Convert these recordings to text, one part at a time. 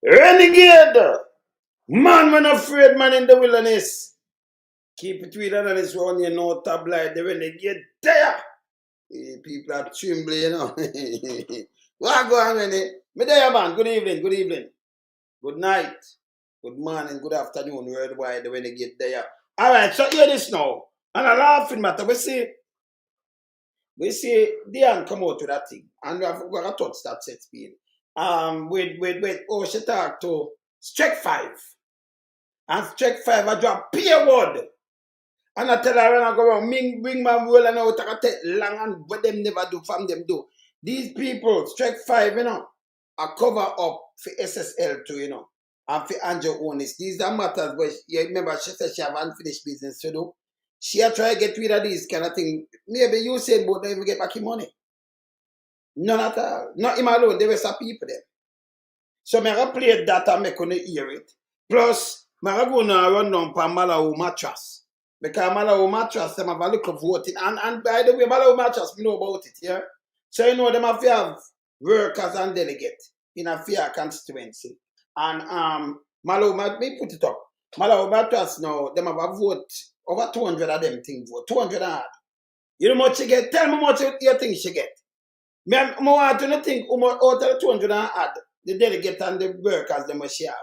Renegade! Man, man afraid, man in the wilderness. Keep it real and honest one, you know, tabloid, the renegade there. People are trembling, you know. What go on, Rennie? Me there, man. Good evening, good evening. Good night. Good morning, good afternoon, worldwide, the renegade there. Alright, so hear this now. And a laughing matter. We see Diane come out with that thing. And we have got a touch that set speed. Oh, she talked to Strike 5. And Strike 5, I drop peer word. And I tell her when I go around, bring my role and I take long and what them never do, from them do. These people, Strike 5, you know, are cover up for SSL too, you know, and for Angel Onis. These are matters, but you remember she said she have unfinished business to do. She had try to get rid of these kind of thing. Maybe Usain but don't even get back his money. None at all. Not him alone, there were some people there. So I play that and make on hear it. Plus, I go now run down for Malahoo mattress. Because Malahoo mattress, them have a look of voting. And by the way, Malahoo mattress, we know about it, yeah? So you know them have to have workers and delegates in a fair constituency. And Malahoo, me put it up. Malahoo mattress now, them have a vote, over 200 of them things vote. 200 and you know how much she get? Tell me how much you think she get. I want to think how much out of the 200 and add the delegate and the workers them she have.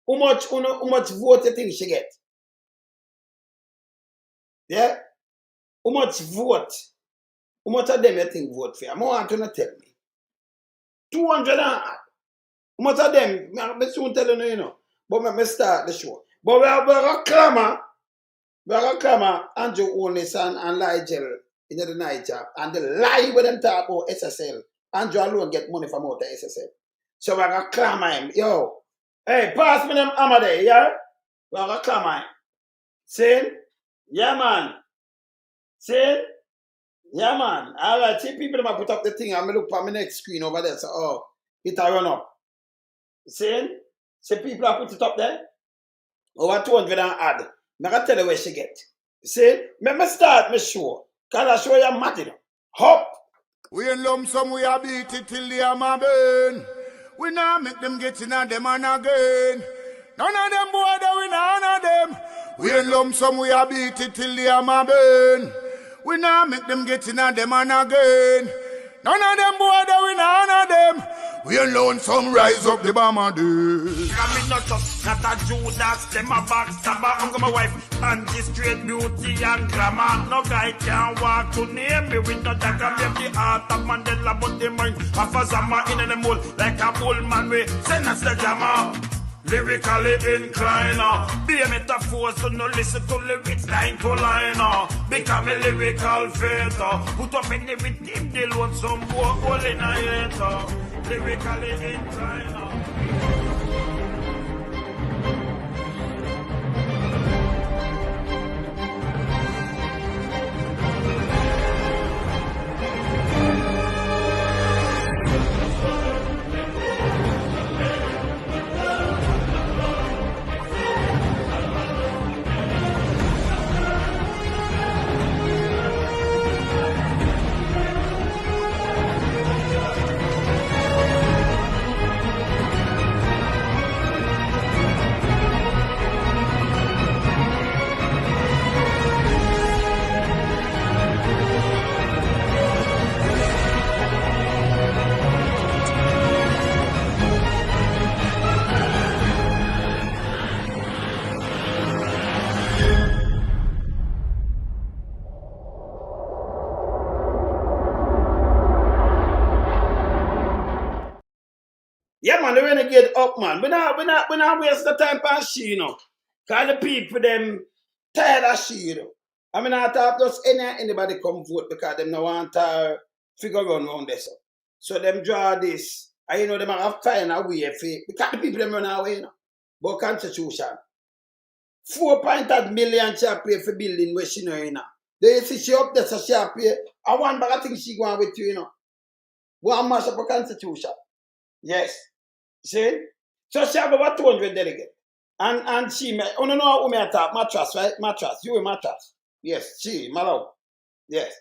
How much vote you think she get? Yeah? How much vote? How much of them you think vote for? I want to tell me. 200 and add. How much of them? I soon tell you, you know. But let me start the show. But we are a clamor, Andrew Onis and Ligel in the Niger. And the lie with them talk about SSL. Andrew alone get money from out of SSL. So we're going to clamor him. Yo, hey, pass me them hammer there, yeah? We're going to clamor him. See? Yeah, man. See? Yeah, man. All right, see people that put up the thing and I look for my next screen over there. So, oh, it a run up. See? See people that put it up there? Over 200 and add. I'm going to tell you where she get. See? Let me start my show. Because I show you mad, you know. Hop. We in lump sum, we a beat it till the hammer burn. We now make them get in and them and again. None of them boy, we none of them. We in lump sum, we a beat it till the hammer burn. We now make them get in and them and again. None of them boy, we none of them. We alone some rise up the bomber dude. I'm not just not a Judas, them a backstabber. I'm gonna my wife, and this straight beauty and glamour. No guy can walk to name me with no dagger. Make the heart of Mandela, but the mind of a Zama in the mold. Like a bull man, we send us the jammer. Lyrically inclined, be a metaphor, so no listen to lyrics line to line. Become a lyrical fighter, put up in the rhythm, they want some more all in a hater. Lyrically inclined. Yeah, man, the renegade up, man. We not waste the time on she, you know. Cause the people them tired of she, you know. I mean, I thought just anybody come vote because them no want to figure around this. So them draw this. And you know, them have to find a way for because the people them run away, you know. But Constitution. 4.8 million she pay for building where she know, you know. They see she up there, so she pay. I want bag of things she going with you, you know. One mash up a Constitution. Yes. See? So she have about 200 delegates. And she, oh no, no, who may attack? Mattress, right? Mattress. You a mattress. Yes, she, Malahoo. Yes.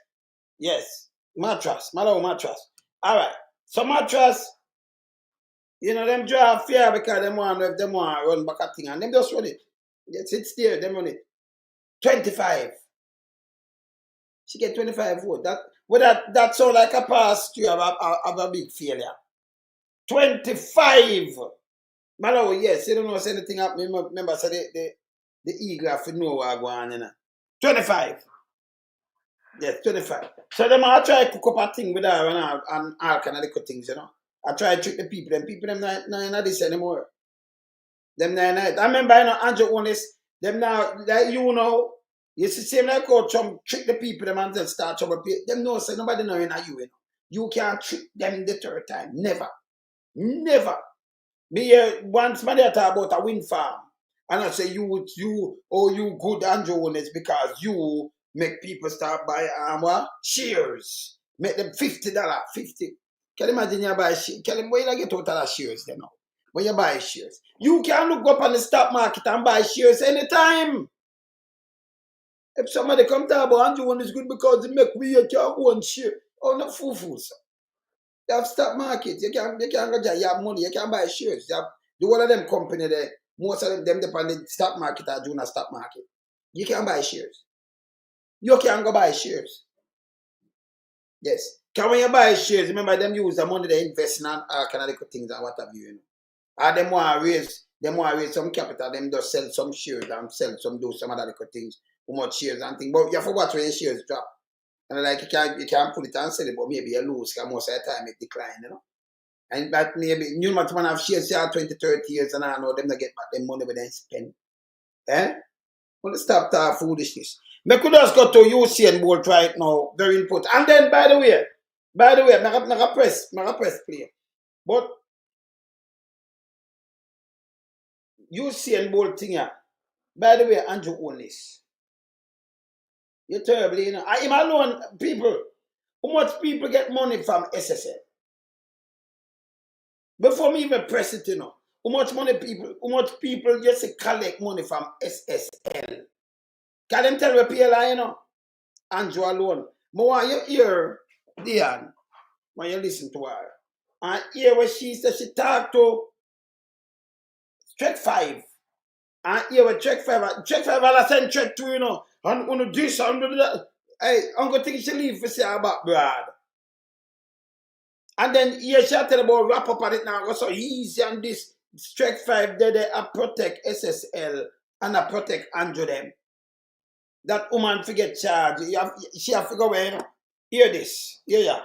Yes. Mattress. Malahoo mattress. All right. So mattress, You know, them draw fear because them want run back a thing and them just run it. It's there, them run it. 25. She get 25 votes. That sound like a pass to have a big failure. 25. Malahoo, yes, you don't know say anything happening. Remember, so the eagle have to know what going on, you know. 25. Yes, 25. So them I try to cook up a thing with her and all kind of little things, you know. I try to trick the people. Them people them not in this anymore. Them not. I remember, you know, Andrew Onis, them now, like, you know, you see, same like how Trump trick the people, them and then start trouble. Them know, say nobody know in you, you know. You can't trick them the third time. Never. Never. Me once man they talk about a wind farm. And I say you good Andrew Onis because you make people start buy shares. Make them $50. 50. Can you imagine you buy shares? Can you where you get total shares then now? When you buy shares. You can look up on the stock market and buy shares anytime. If somebody come talk about Andrew Onis good because they make we can own share. Oh no fools. You have stock market. You can go there, you have money, you can buy shares. You have the one of them company there, most of them depend on the stock market or doing a stock market. You can buy shares. You can go buy shares. Yes. Can when you buy shares, remember them use the money they invest in all kind of things and what have you, you know. And them want to raise some capital, them just sell some shares and do some other little things, how much shares and things. But you forgot when your shares drop. And like you can put it and sell it, but maybe you lose because most of the time it decline, you know. And that maybe you might want to have shares here 20, 30 years and I know them to get back their money when they spend. Eh? Want to stop that foolishness. Me could just go to Usain Bolt right now, very important. And then by the way, I press play. But Usain Bolt thing here, by the way, Andrew Onis. You're terrible, you know. I'm alone, people. How much people get money from SSL? Before me even press it, you know. How much people just collect money from SSL? Can them tell me PLI, you know? Andrew alone. But when you hear Diane, when you listen to her, and hear what she said, she talked to Trek 5. And hear what Trek 5, I'll send Trek 2, you know. And want to do this, and do that. Hey, I'm going to think she leave for say about Brad. And then here she tell about wrap up on it now. Go so easy and this Trek 5 they protect SSL and I protect Andrew them. That woman forget charge. She have to go away, you know. Hear this. Yeah.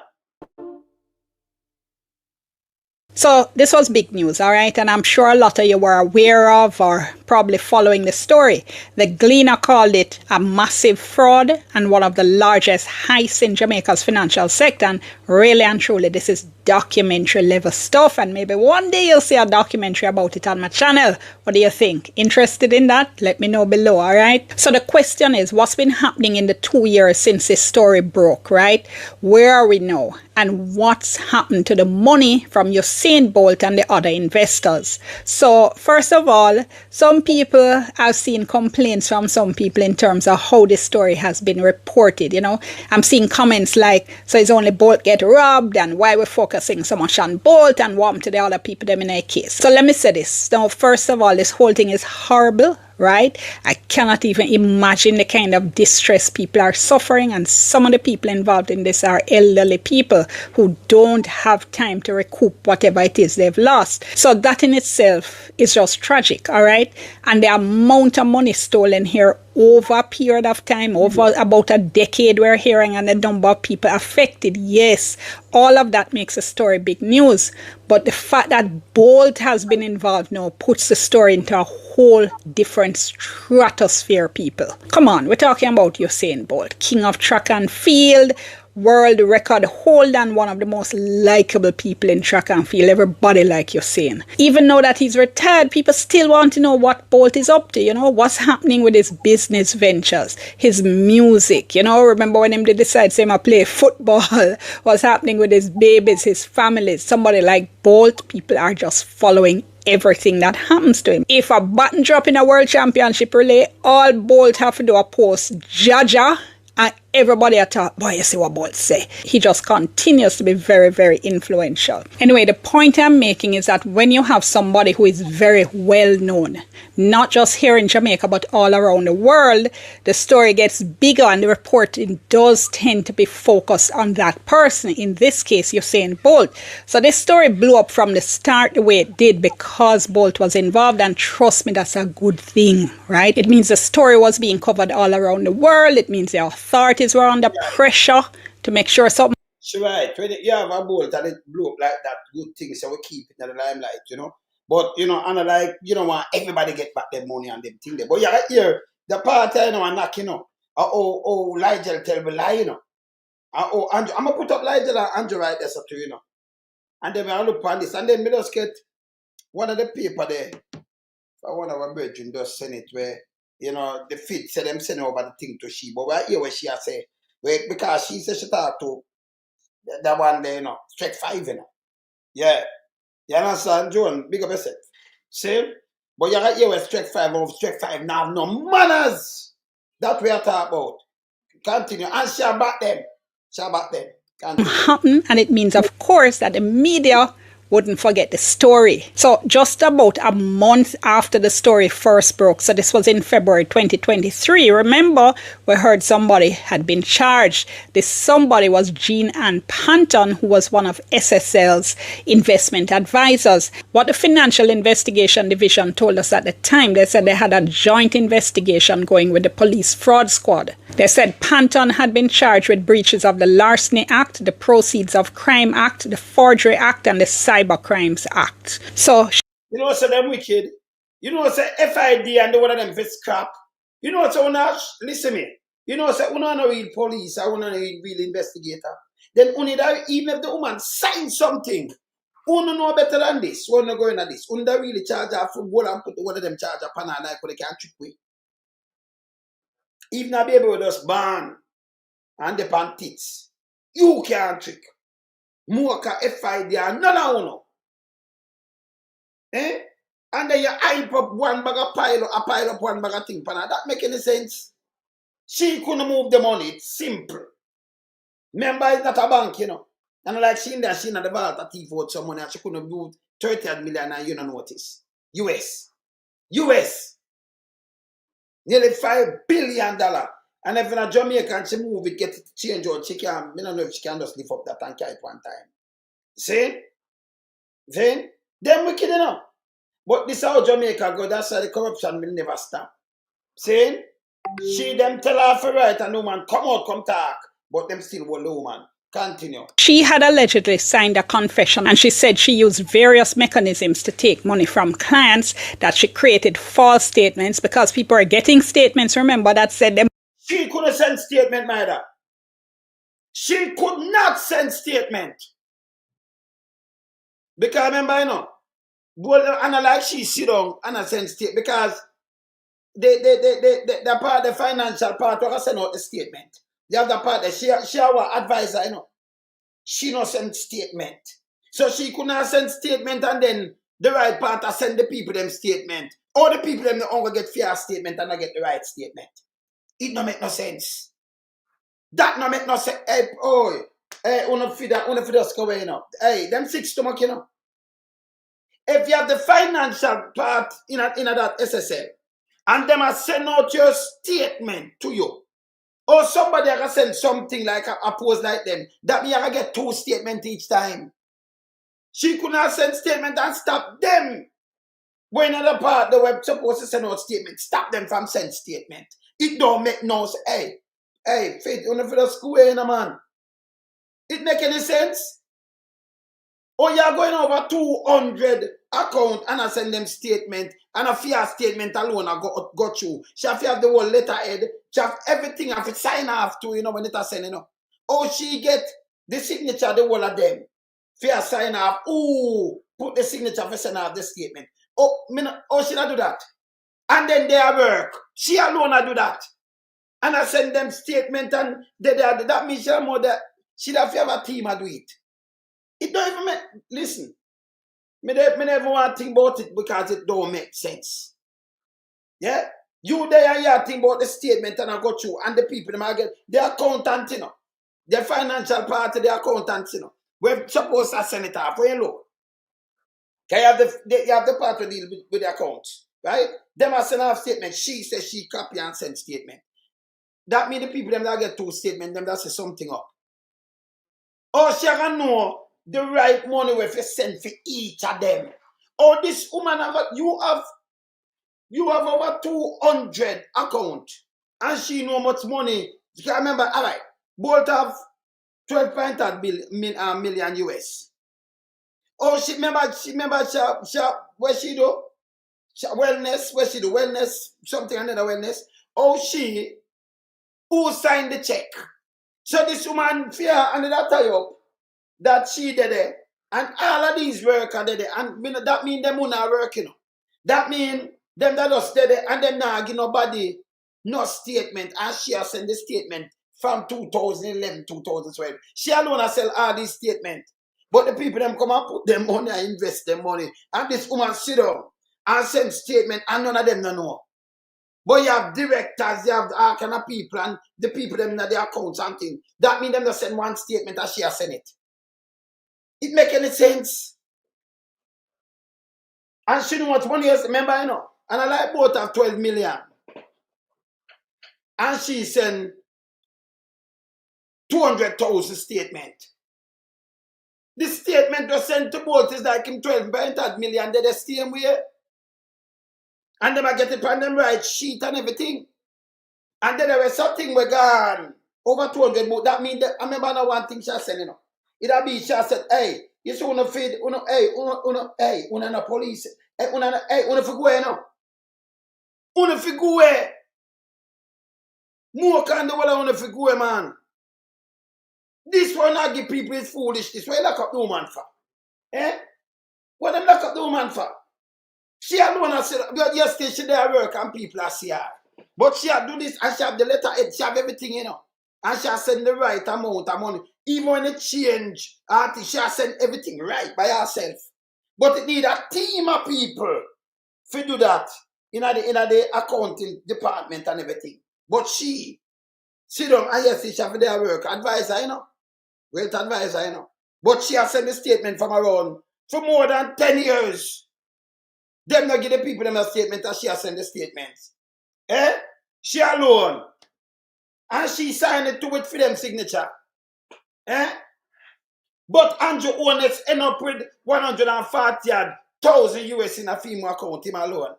So this was big news, all right? And I'm sure a lot of you were aware of or probably following the story. The Gleaner called it a massive fraud and one of the largest heists in Jamaica's financial sector. And really and truly, this is documentary level stuff. And maybe one day you'll see a documentary about it on my channel. What do you think? Interested in that? Let me know below, all right? So the question is, what's been happening in the 2 years since this story broke, right? Where are we now? And what's happened to the money from Usain Bolt and the other investors? So first of all, some people, I've seen complaints from some people in terms of how this story has been reported. You know, I'm seeing comments like, so it's only Bolt get robbed and why we're focusing so much on Bolt and what to the other people them in a case. So let me say this. Now, first of all, this whole thing is horrible. Right? I cannot even imagine the kind of distress people are suffering, and some of the people involved in this are elderly people who don't have time to recoup whatever it is they've lost. So that in itself is just tragic, all right? And the amount of money stolen here over a period of time, over about a decade we're hearing, and the number of people affected, yes, all of that makes the story big news. But the fact that Bolt has been involved now puts the story into a whole different stratosphere, people. Come on, we're talking about Usain Bolt, king of track and field, world record holder and one of the most likable people in track and field. Everybody like Usain. Even now that he's retired, people still want to know what Bolt is up to, you know, what's happening with his business ventures, his music, you know, remember when him did decide to say play football, what's happening with his babies, his families. Somebody like Bolt, people are just following everything that happens to him. If a button drop in a world championship relay, all Bolt have to do a post Jaja, and everybody at thought, boy, you see what Bolt say. He just continues to be very, very influential. Anyway, the point I'm making is that when you have somebody who is very well known, not just here in Jamaica, but all around the world, the story gets bigger and the reporting does tend to be focused on that person. In this case, Usain Bolt. So this story blew up from the start the way it did because Bolt was involved, and trust me, that's a good thing, right? It means the story was being covered all around the world. It means the authorities were under pressure to make sure something. She right. When you have a Bolt and it blew up like that, good thing, so we keep it in the limelight, you know. But, you know, and like, you don't want everybody get back their money and them thing there. But yeah, right here, the part, you know, and knock, you know. Oh, Ligel tell me lie, you know. Oh, Andrew, I'm going to put up Ligel and Andrew right there, so too, you know. And then I look on this. And then me just get one of the paper there. For one of our brethren just send it where, you know, the fit say them send over the thing to she. But right here where she has say, wait, because she said she talked to that one there, you know, straight 5, you know. Yeah. You understand, John? Big up yourself. See? But you right here with strike 5 of strike 5 now. No manners. That we are talking about. Continue. And share back them. Share back them. Continue. Happen, and it means, of course, that the media wouldn't forget the story. So just about a month after the story first broke, so this was in February 2023, remember, we heard somebody had been charged. This somebody was Jean Ann Panton, who was one of SSL's investment advisors. What the Financial Investigation Division told us at the time, they said they had a joint investigation going with the police fraud squad. They said Panton had been charged with breaches of the Larceny Act, the Proceeds of Crime Act, the Forgery Act, and the Cyber Crimes Act. So, you know, so them wicked. You know, say FID and the one of them fit scrap. You know, so listen me. You know, say una no real police, I wanna real investigator. Then only that even if the woman signs something, una know better than this. We're not going at this. Una really charge her football and put one of them charge upon her like they can't trick me. Even a baby will just ban and the panties. You can't trick. More ka FID and none of you know. Eh? And then you hype up one bag of pile up one bag of thing. That make any sense? She couldn't move the money. It's simple. Remember, it's not a bank, you know. And like she in there, she in the vault a thief out some money and she couldn't do 30 million and you don't notice. US. Nearly $5 billion. And if in a Jamaica and she move it, get it change out, she can, I don't know if she can just lift up that and carry it one time. See? Then wicked enough. But this is how Jamaica go, that's why the corruption will never stop. See? She them tell her for right and no man come out, come talk. But them still will low man. Continue. She had allegedly signed a confession and she said she used various mechanisms to take money from clients, that she created false statements because people are getting statements, remember, that said them. She couldn't send statement, neither. She could not send statement. Because remember, you know, and like she sit down and I send statement because the part, the financial part, we send out the statement. You have the part that she our advisor, you know. She no send statement. So she could not send statement and then the right part to send the people them statement. All the people them only get fair statement and not get the right statement. It no make no sense. That no make no sense. Hey, una for just go away, you know. Hey, them 6 stomach, you know. If you have the financial part in that SSL, and them are send out your statement to you, or somebody can send something like a post like them, that means I get 2 statements each time. She could not send statement and stop them. When another part the web supposed to send out statement, stop them from send statement. It don't make no sense. Hey, faith, you know for the school, man. It make any sense? Or you're going over 200 account and I send them statement and a fair statement alone I got you. She have the whole letterhead. She have everything I have to sign off to, you know, when it has sent, you know. Oh, she get the signature, the whole of them. Fair sign off. Ooh, put the signature for send off the statement. She not do that. And then they work. She alone I do that. And I send them statement and that means she have a team I do it. It don't even make, listen, me never want to think about it because it don't make sense. Yeah? You there you think about the statement and I go through and the people them I get the accountant, you know. The financial part of the accountant, you know. We're supposed to send it off for you look. Okay, you have the part to deal with the accounts, right? Them are send off statement. She says she copy and send statement. That means the people them that get two statements, them that say something up. Oh, she can know the right money if you send for each of them. Oh, this woman you have over 200 account and she know much money. You can remember, all right, both have 12.8 million US. Oh, she remember where she do? Wellness, where she do? Wellness, something another wellness. Oh, who signed the check? So this woman fear another tie up that she did it. And all of these work are there. And that mean them who not working. That mean them that just did it and them not give nobody no statement. And she has sent the statement from 2011, 2012. She alone has sell all these statements. But the people them come and put them money and invest their money. And this woman sit down and send statement and none of them don't know. But you have directors, you have all kind of people and the people them in their accounts and things. That means them just send one statement and she has sent it. It make any sense? And she know what money is, remember, you know. And I like both have 12 million. And she send 200,000 statement. The statement was sent to both is like in 12.8 million, they're the same way. And them I get it on them right sheet and everything. And then there was something we gone over 200 more. That means that I remember now one thing she said, you know. It'll be she said, hey, you see una feed, una na police. Hey, una figure no. Una figure. More kind of una figure, man. This one I give people is foolish. This way lock up the woman for. Eh? What them lock up the woman for? She alone has said, yesterday she there work and people are see her. But she had do this and she have the letterhead, she have everything, you know. And she has sent the right amount of money. Even when it change, she has sent everything right by herself. But it need a team of people to do that in the accounting department and everything. But she sit down and yes, she have their work. Advisor, you know. Wealth advisor, you know. But she has sent a statement from around for more than 10 years. Them not give the people them a statement and she has sent the statements. Eh? She alone. And she signed it to it for them signature. Eh? But Andrew Honest end up with 140,000 US in a female account, him alone.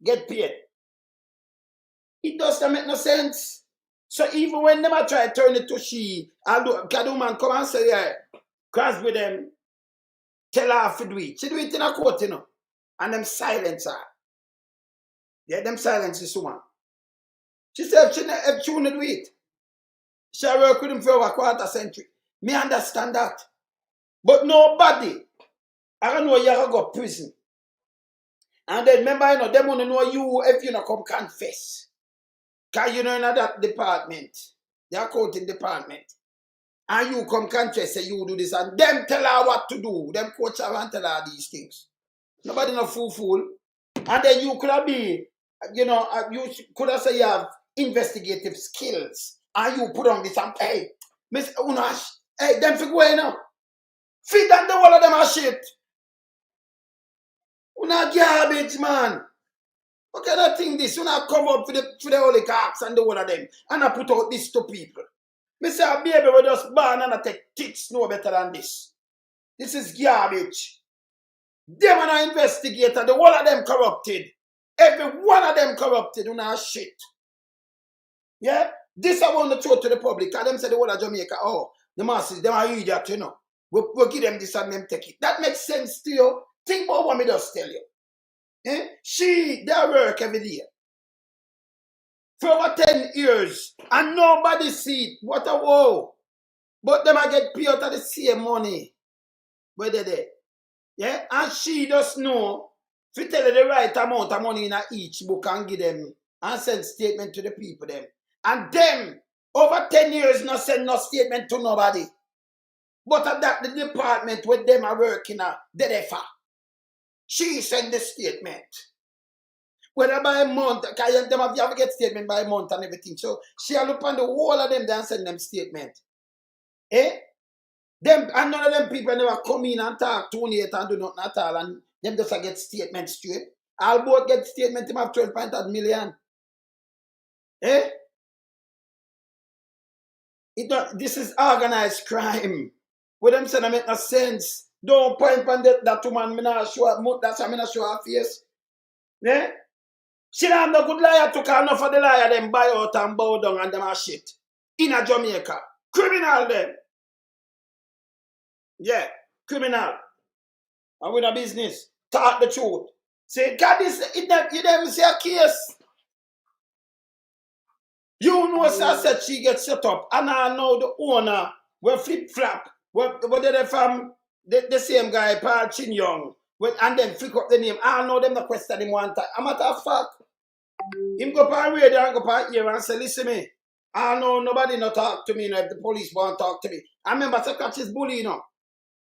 Get paid. It doesn't make no sense. So even when them a try to turn it to she, man come and say, yeah, cross with them, tell her to do it. She do it in a court, you know. And them silence her. Yeah, them silence this woman. She said if she wouldn't do it, she work with him for over a quarter century. Me understand that. But nobody, I don't know you ever go to prison. And then remember, you know, them want to know you if you not come confess. Because you know in that department, the accounting department. And you come confess say you do this and them tell her what to do. Them coach her and tell her these things. Nobody no fool. And then you could have be, you know, you could have say you have investigative skills. And you put on this and hey, Miss Unash, hey, them figure away now. Feed on the wall of them are shit. Una garbage, man. What kind of thing this? Una cover up for the oligarchs and the whole of them. And I put out this to people. Me say a baby will just born and I take tits no better than this. This is garbage. Them are an investigator, the whole of them corrupted. Every one of them corrupted, una shit. Yeah? This I want to throw to the public. Because them say the whole of Jamaica, oh, the masses, them are idiot, you know. We'll give them this and them take it. That makes sense to you. Think about what me just tell you. Eh? They work every day. For over 10 years. And nobody see it. What a woe. But them I get paid out of the same money. Where they there? Yeah? And she just know if you tell her the right amount of money in each book and give them and send statement to the people them. And them over 10 years not send no statement to nobody. But at that the department where them are working at, they for. She send the statement. Whether by month, because them have to get statement by month and everything. So she look on the whole of them and send them statement. Eh? Them and none of them people never come in and talk too late and do nothing at all, and them just get statement straight. All both get statement him have 12.8 million. Eh? This is organized crime. What them saying make no sense. Don't point on that woman, me not show that's why me not show her face. Eh? She don't have no good liar to call enough for the liar them buy out and bow down and them are shit. In a Jamaica. Criminal them. Yeah, criminal. And with a business. Talk the truth. Say, God, you never see a case. You know, sir, said she gets set up. And I know the owner will flip flap. What they from the same guy, Paul Chin Young. And then flick up the name. I know them the question him one time. A matter of fact, him go per radio and go per ear and say, listen me. I know nobody not talk to me, you know, if the police won't talk to me. I remember to catch his bully, you know.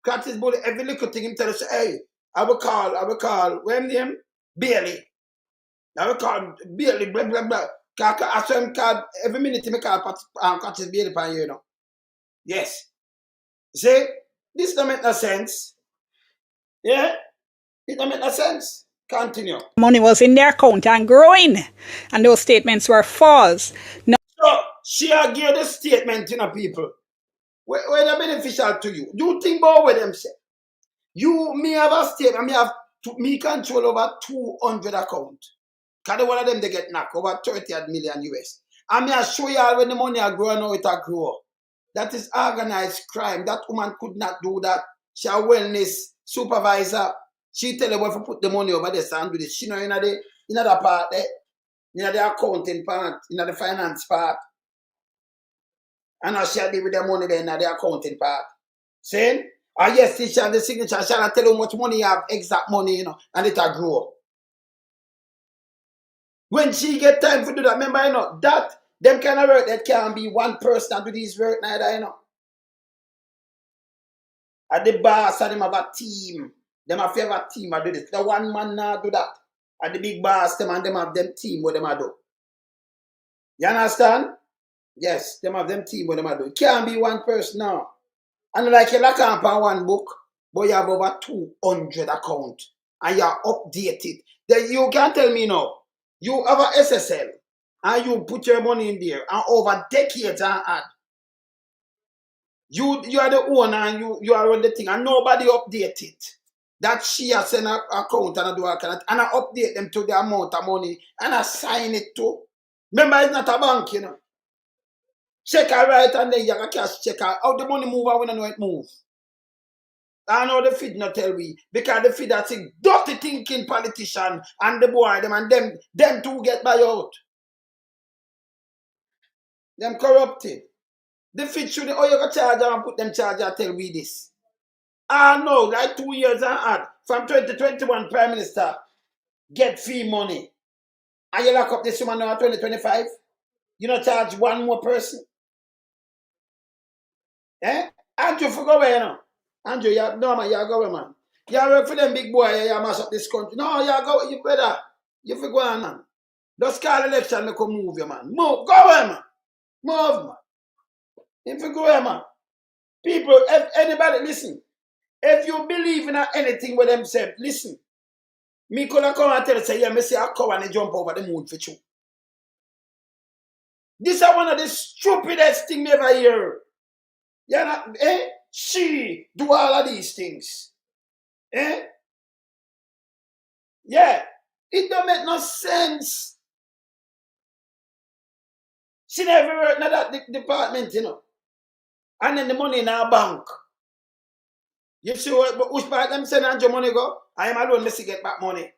Catch his bully, every little thing him tell us, hey, I will call, when name? Bailey. I will call Bailey, blah, blah, blah. I saw him call, every minute he call catch his Bailey per you know. Yes. See, this don't make no sense. Yeah? It don't make no sense. Continue. Money was in their account and growing, and those statements were false. Now, so, she give the statement, you know, people. Where they beneficial to you. You think about what them say. Me have a statement, me control over 200 accounts. Because one of them they get knocked over 30 million US. And me I show you all when the money are growing, how it will grow. That is organized crime. That woman could not do that. She a wellness supervisor. She tell her where to put the money over there and do this. She know in the part there, in the accounting part, in the finance part. And now she deal with the money there in the accounting part. Saying, yes, she have the signature. She tell you how much money you have, exact money, you know, and it will grow. When she get time to do that, remember, you know, that, them kind of work, that can't be one person and do this work neither, you know. And the boss and them have a team. Them have a team and do this. The one man now do that. And the big boss, them and them have them team what them do. You understand? Yes, them have them team what them do. It can't be one person now. And like you lock up on one book, but you have over 200 accounts. And you are updated. Then you can't tell me now. You have a SSL. And you put your money in there. And over decades and add. You are the owner and you are on the thing. And nobody update it. That she has sent an account and I do account. And I update them to the amount of money. And I sign it too. Remember, it's not a bank, you know. Check her right and then you can cash check her. How the money move, I want to know it move. I know the feed not tell we. Because the feed that's a dirty thinking politician and the boy, them and them two get buy out. Them corrupted. The feed should, you can charge and put them charge and tell we this. I know, like 2 years and add. From 2021 Prime Minister, get fee money. And you lock up this woman now at 2025? You not charge one more person? Eh? Andrew, for go away now. Andrew, you're going, man. You work for them big boy, you mash up this country. No, you better. You for go on, man. Just call election, make a move, you man. Move, go away, man. Move, man. If you go away, man. People, if anybody, listen. If you believe in anything with them say, listen. Me could come and tell you, say, yeah, me say I come and jump over the moon for you. This is one of the stupidest things me ever hear. You know, she do all of these things. Yeah. It don't make no sense. She never worked in that department, you know. And then the money in our bank. You see which part them send and your money go? I am alone, let's get back money.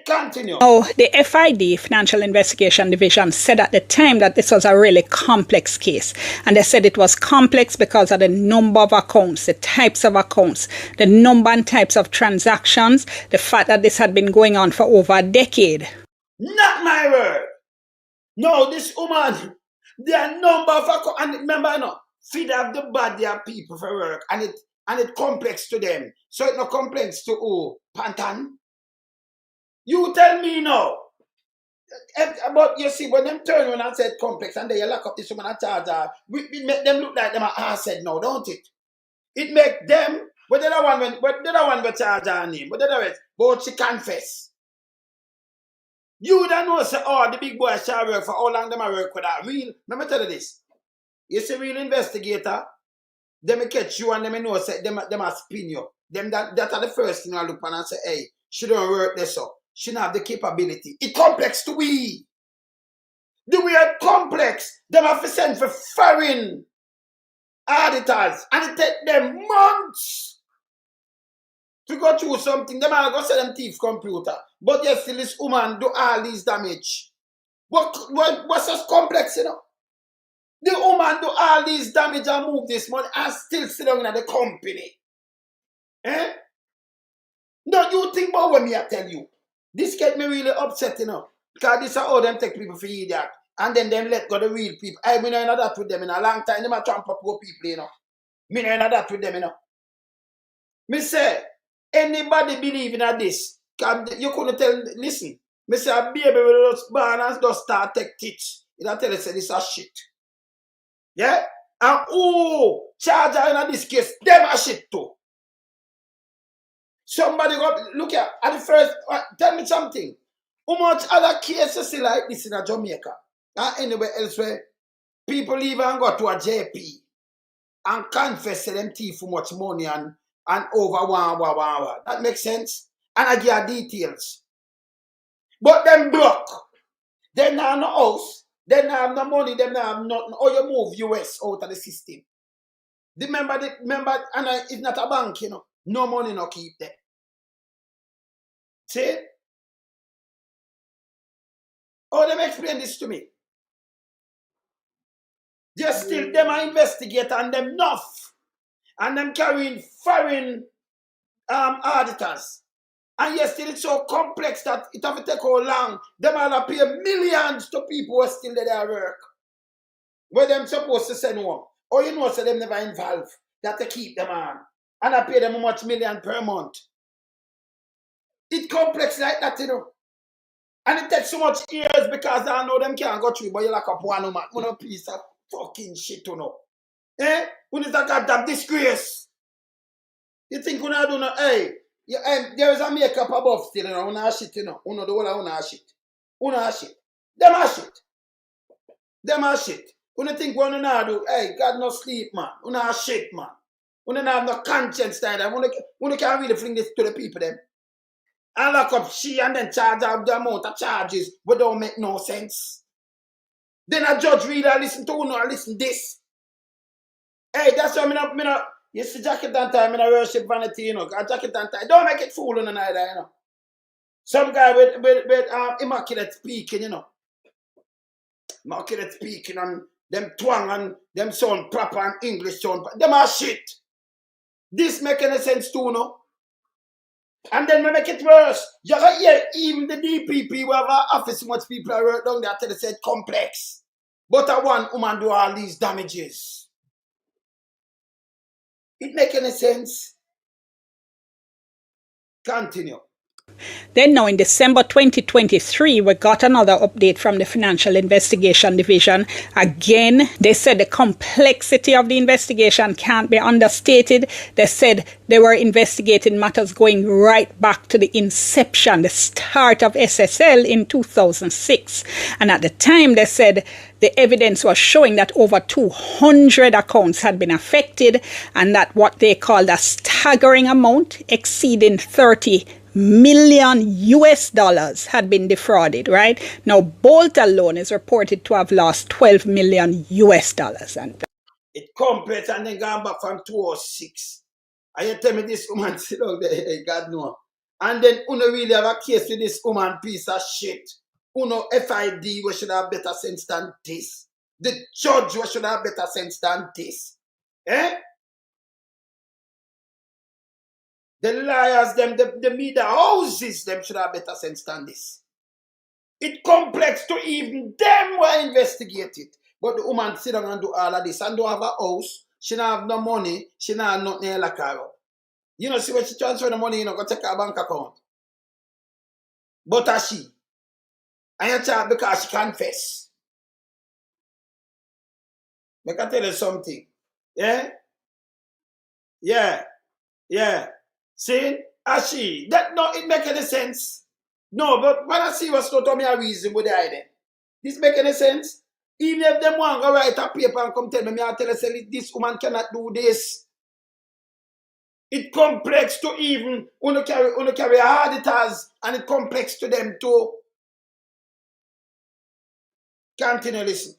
Continue. Oh, the FID, Financial Investigation Division, said at the time that this was a really complex case. And they said it was complex because of the number of accounts, the types of accounts, the number and types of transactions, the fact that this had been going on for over a decade. Not my word. No, this woman, there are number of accounts. And remember, feed have the bad their people for work. And and it complex to them. So it no complex to who? Pantan? You tell me now. But you see, when them turn around and said complex and they lock up this woman and charge her, we make them look like them are said now, don't it? It make them, but the other one will charge her name, but the other one, but she confess. You don't know, say, oh, the big boy shall work for how long them I work with that. Real, let me tell you this. You see, real investigator, they may catch you and they may know, say, them a spin you. Them that are the first thing I look on and say, hey, she don't work this up. She don't have the capability. It complex to we. The weird complex, them have to send for foreign auditors and it take them months to go through something. Them are going to sell them thief computer. But yes, still this woman do all these damage. What's so complex, you know? The woman do all these damage and move this money and still sit down in the company. Eh? No, you think about what me I tell you. This get me really upset, you know. Because this is how them take people for idiot. And then them let go the real people. I mean, I know that with them in a long time. Them are tramp up poor people, you know. Me know that with them, you know. Me say, anybody believe in this? You couldn't tell, listen. Me say, a baby will just born and just start take teach. You don't tell us this a shit. Yeah? And who charge her in this case, them a shit too. Somebody go, look at the first, tell me something. How much other cases like this in a Jamaica? And anywhere elsewhere, people even go to a JP and confess to them thief for much money and over one. That makes sense? And I give details. But them block. They don't have no house. They don't have no money. They don't have nothing. Or you move US out of the system. Remember, and it's not a bank, you know. No money no keep there. See? Oh, them explain this to me. Just still them are investigate and them enough. And them carrying foreign auditors. And yes, still it's so complex that it have to take how long. Them all pay millions to people who are still there at work. Where them supposed to send home. Or you know, so them never involved. That to keep them on. And I pay them how much million per month. It's complex like that, you know. And it takes so much years because I know them can't go through, but you lock up one man. One a piece of fucking shit, you know. Eh? When is that goddamn disgrace? You think when I do no, hey, there is a makeup above still, you know, una shit, you know. Una the whole una shit. Una shit. Them a shit. Them a shit. Una think when una do, hey, God no sleep, man. Una shit, man. Una have no conscience time. Una can't really fling this to the people, them. And lock up she and then charge out the amount of charges but don't make no sense. Then a judge read and listen to uno and listen this. Hey, that's why me no you see jacket and tie, me no worship vanity, you know. A jacket and tie. Don't make it fool on either, you know. Some guy with immaculate speaking, you know. Immaculate speaking and them twang and them sound proper and English sound. Them are shit. This make any sense too, no? And then we make it worse. You can hear even the DPP who have an office, much people are work down there till they said complex. But a one woman do all these damages. It make any sense? Continue. Then now in December 2023, we got another update from the Financial Investigation Division. Again, they said the complexity of the investigation can't be understated. They said they were investigating matters going right back to the inception, the start of SSL in 2006. And at the time, they said the evidence was showing that over 200 accounts had been affected and that what they called a staggering amount exceeding $30 million had been defrauded, right? Now, Bolt alone is reported to have lost $12 million. And it complex and then gone back from 2006. And you tell me this woman sit down there, hey, God no. And then uno really have a case with this woman piece of shit. Uno FID we should have better sense than this. The judge we should have better sense than this. Eh? The liars, them, the media houses, them should have better sense than this. It complex to even them were investigated. But the woman sit down and do all of this and don't have a house. she don't have no money, she don't have nothing in like her. You know, see when she transfer the money, you know, go take her bank account. But as she, and you charge because she confess. Make I tell you something. Yeah? Yeah. See? As she, that no, it make any sense. No, but when I see what's not on me a reason with the idea. This make any sense? Even if them want to write a paper and come tell me, I tell you, say, this woman cannot do this. It complex to even carry hard it has, and it complex to them too. Continue listen.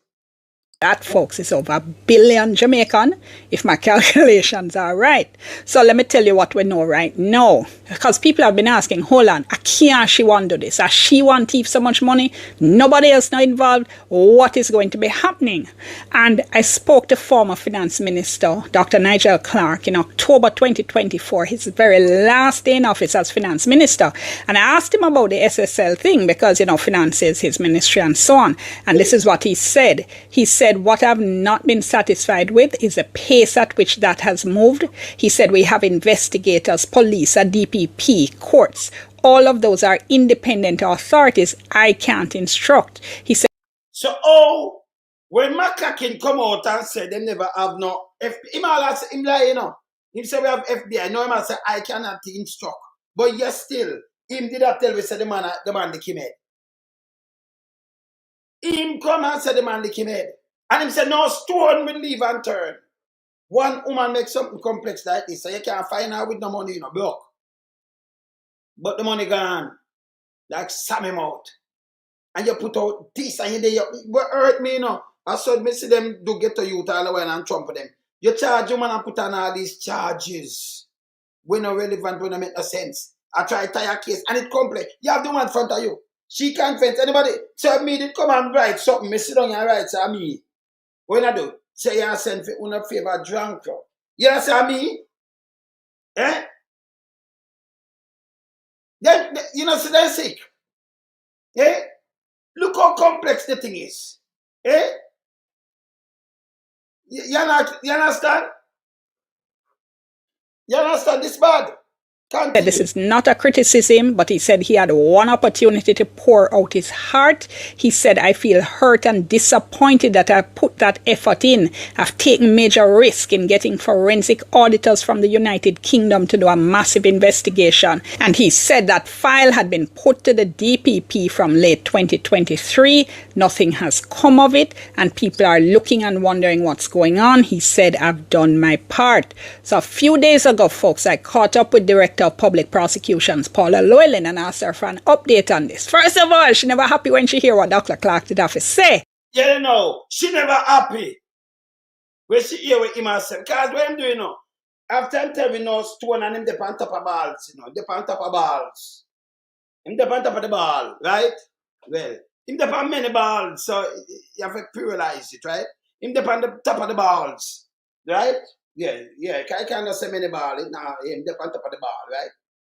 That, folks, is over $1 billion Jamaican, if my calculations are right. So let me tell you what we know right now. Because people have been asking, hold on, can't she want to do this? Has she want to thief so much money? Nobody else not involved. What is going to be happening? And I spoke to former Finance Minister, Dr. Nigel Clark, in October 2024, his very last day in office as Finance Minister. And I asked him about the SSL thing because, you know, finance is his ministry and so on. And this is what he said. He said, what I've not been satisfied with is the pace at which that has moved. He said we have investigators, police, a DPP, courts. All of those are independent authorities. I can't instruct. He said. So, when McCracken come out and said they never have no FBI, him lie, you know. He said we have FBI. No, him say I cannot instruct. But yes, still, him did not tell we say the man lick him head. Him come and say the man lick him head. And him said, no stone will leave and turn. One woman makes something complex like this, so you can't find her with no money, you know, block. But the money gone. Like Sam him out. And you put out this and you what hurt me, you know. I saw me see them do get to youth all the while and trump them. You charge you man and put on all these charges. When not relevant, when not make no sense. I try to tie a case and it complex. You have the one in front of you. She can't fence anybody. So me did come and write something. Me sit down and write, so me. What I do? Say you send for una favor drunk. You understand me? Eh? Then you know, so they're sick. Eh? Look how complex the thing is. Eh? You understand? You understand this bad? This is not a criticism, but he said he had one opportunity to pour out his heart. He said, I feel hurt and disappointed that I put that effort in. I've taken major risk in getting forensic auditors from the United Kingdom to do a massive investigation. And he said that file had been put to the DPP from late 2023. Nothing has come of it, and people are looking and wondering what's going on. He said, I've done my part. So a few days ago, folks, I caught up with Director of Public Prosecutions, Paula Llewellyn, and asked her for an update on this. First of all, she never happy when she hear what Dr. Clark did have to say. Yeah, you know, she never happy when she hear what him say. Because what I'm doing, you know, after I'm telling no stone and him dip on top of balls, you know, dip on top of balls. Him dip on top of the ball, right? Well, him dip on many balls, so you have to pluralize it, right? Him dip on the top of the balls, right? Yeah. I can't say many ball. Now, him dip on top of the ball, right?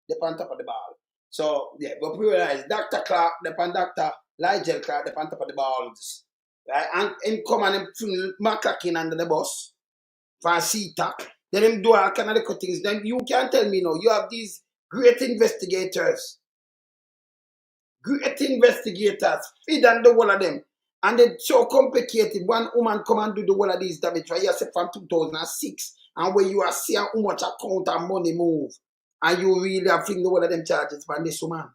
Dip on top of the ball. So, yeah, but pluralize. Dr. Clark, dip on Dr. Nigel Clark, dip on top of the balls. Right? And him come and him McCracken under the bus for a CTAC. Then him do all kind of little things. Then you can't tell me no. You have these great investigators. Great investigators. Feed on the whole of them. And it's so complicated. One woman come and do the whole of these damage. Right? You say from 2006. And when you are seeing how much account and money move. And you really have fling the whole of them charges from this woman.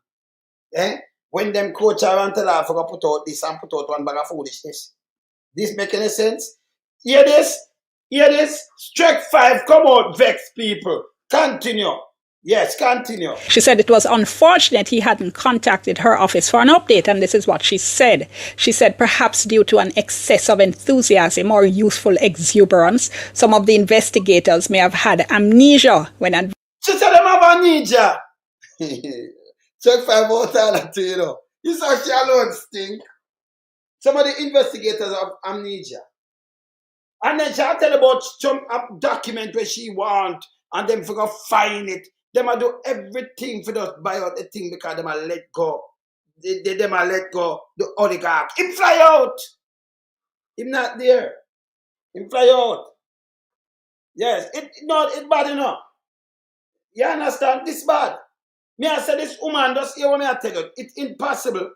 Eh? When them coach around tell her for put out this and put out one bag of foolishness. This make any sense? Hear this? Hear this? Strike 5, come out, vex people. Continue. Yes, continue. She said it was unfortunate he hadn't contacted her office for an update, and this is what she said. She said perhaps due to an excess of enthusiasm or youthful exuberance, some of the investigators may have had amnesia when she said them have amnesia. Check 5 out of that, you know. You saw she alone stink. Some of the investigators have amnesia. And then she'll tell about some document where she want, and them for go find it. Them a do everything for just buy out the thing because them a let go. Them a let go the oligarch. Him fly out. Him not there. Him fly out. Yes, it bad enough. You understand? This bad. Me I say this woman just hear what me I tell you. It's impossible.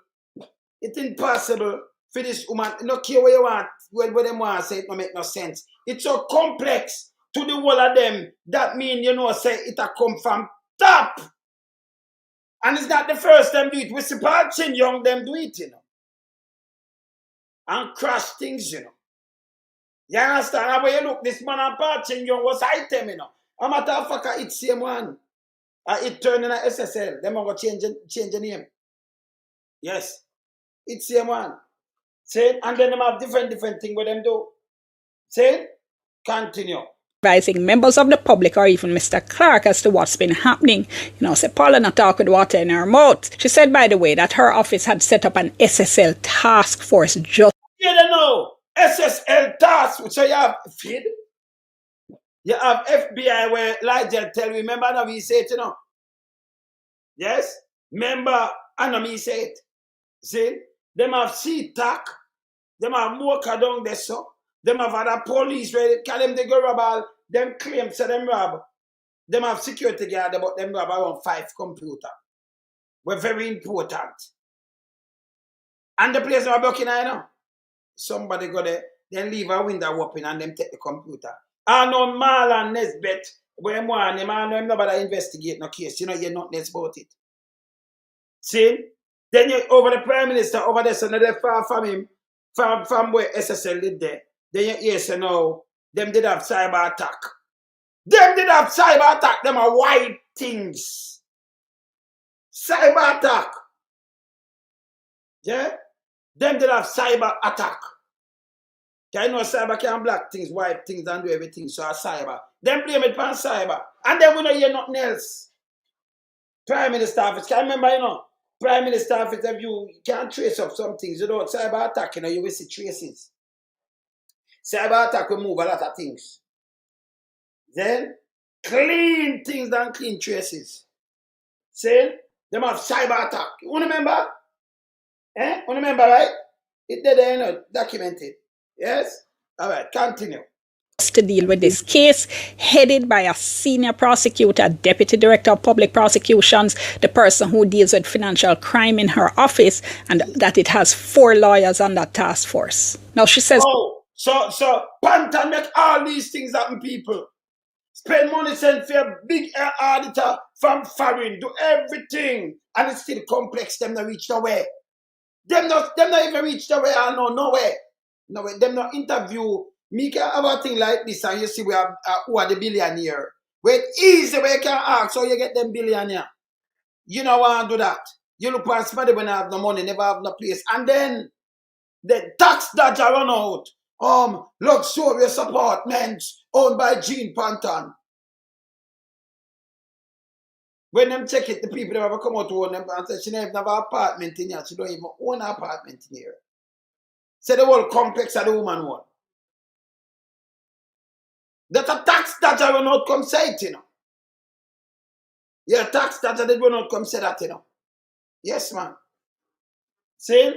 It's impossible for this woman. No care what you want, what them want to say, it don't make no sense. It's so complex to the whole of them. That mean say it a come from top. And it's not the first time do it. We see Paul Chin Young them do it, and crash things, You understand? How you look, this man and Paul Chin Young was item, A matter of fact, it's same one. It turned in a SSL. Them are going to change the name. Yes. It's same one. See? And then them have different things with them do. See? Continue. Advising members of the public or even Mr. Clark as to what's been happening. Say Paula not talk with water in her mouth. She said, by the way, that her office had set up an SSL task force just... You don't know. SSL task force. So you have feed. You have FBI where Elijah tell me, remember how he said it, Yes? Remember how he said it. See? Them have CTAC. Them have Mocha down there, so. Them have other police where they call them they go rob all. Them claim say them rob. Them have security guard, but them rob around 5 computers. We're very important. And the place are blocking, Somebody go there, then leave a window open and them take the computer. I know Marlon Nesbet, where one, I know nobody investigate no case. You're not less about it. See? Then you over the Prime Minister over there, so they're far from him, from where SSL did there. Then you hear say no, them did have cyber attack. Them did have cyber attack, them are white things. Cyber attack. Yeah? Them did have cyber attack. I know cyber can black things, white things, and do everything, so cyber. Them blame it on cyber. And then we don't hear nothing else. Prime Minister office, can you remember, Prime Minister office, if you can't trace up some things, cyber attack, you will see traces. Cyber attack will move a lot of things. Then, clean things than clean traces. See? Them have cyber attack. You remember? You remember, right? It did, documented. Yes? All right, continue. To deal with this case, headed by a senior prosecutor, deputy director of public prosecutions, the person who deals with financial crime in her office, and that it has 4 lawyers on that task force. Now she says, so Pantan make all these things happen, people. Spend money, send for a big auditor from foreign, do everything, and it's still complex. Them not reach nowhere. Them not even reach nowhere. I know nowhere. Them not interview. Me can have a thing like this, and you see we have who are the billionaire. Where it's easy where you can ask how you get them billionaire. You don't want to do that. You look for somebody when I have no money, never have no place. And then the tax dodger run out. Luxurious apartments owned by Jean Panton. When them check it, the people that ever come out to own them and say she don't even have an apartment in here. She don't even own an apartment in here. Say the whole complex of the woman one. That a tax dodger will not come say it, Yeah, tax dodger they will not come say that, Yes, man. See?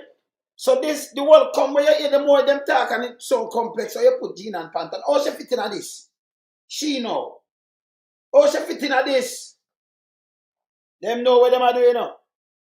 So the world come where you hear the more them talk and it's so complex. So you put Jean and Panton. How she fit in at this? She know. How she fit in at this? Them know what them are doing,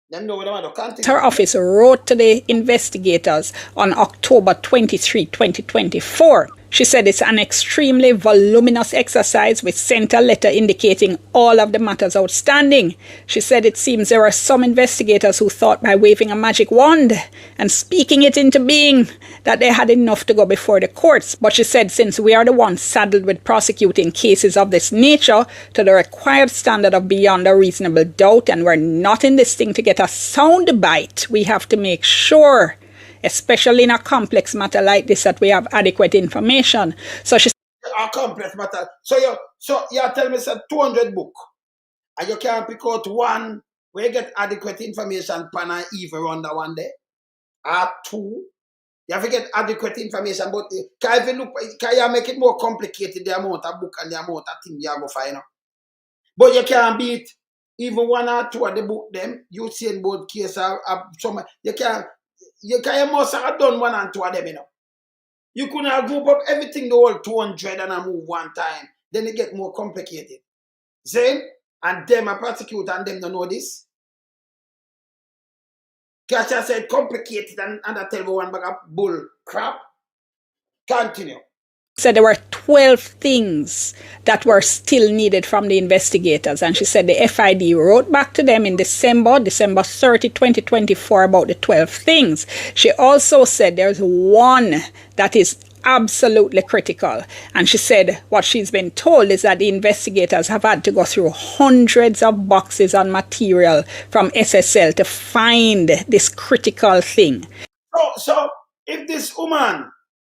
Them know what them are doing. Continue. Her office wrote to the investigators on October 23, 2024. She said it's an extremely voluminous exercise with sent a letter indicating all of the matters outstanding. She said it seems there are some investigators who thought by waving a magic wand and speaking it into being that they had enough to go before the courts. But she said since we are the ones saddled with prosecuting cases of this nature to the required standard of beyond a reasonable doubt, and we're not in this thing to get a sound bite, we have to make sure, especially in a complex matter like this, that we have adequate information. So she said, a complex matter. So you tell me it's a 200 book. And you can't pick out one where you get adequate information pan and even run that one day. Or 2. You have to get adequate information, but can you make it more complicated, the amount of book and the amount of things you have to find out. But you can't beat even 1 or 2 of the book them. You see in both cases some you must have done 1 and 2 of them, You couldn't have group up everything the whole 200 and move one time. then it get more complicated. See? And them a prosecute and them don't know this. Kasha said complicated and I tell you one bag of bull crap. Continue. Said there were 12 things that were still needed from the investigators, and she said the FID wrote back to them in December 30, 2024 about the 12 things. She also said there's one that is absolutely critical, and she said what she's been told is that the investigators have had to go through hundreds of boxes on material from SSL to find this critical thing. So if this woman,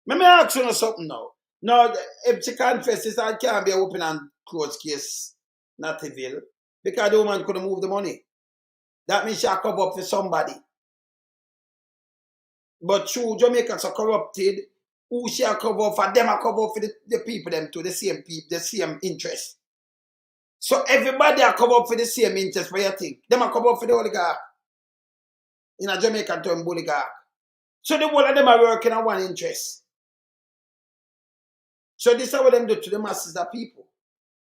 let me ask you something now. Now, if she confesses, it can't be an open and closed case, not a bill, because the woman couldn't move the money. That means she cover up for somebody. But true, Jamaicans are corrupted. Who she cover up for? Them are cover up for the people, them too, the same people, the same interest. So everybody are cover up for the same interest, what you think? Them are cover up for the oligarch. In a Jamaican term, oligarch. So the whole of them are working on one interest. So this is what them do to the masses of people.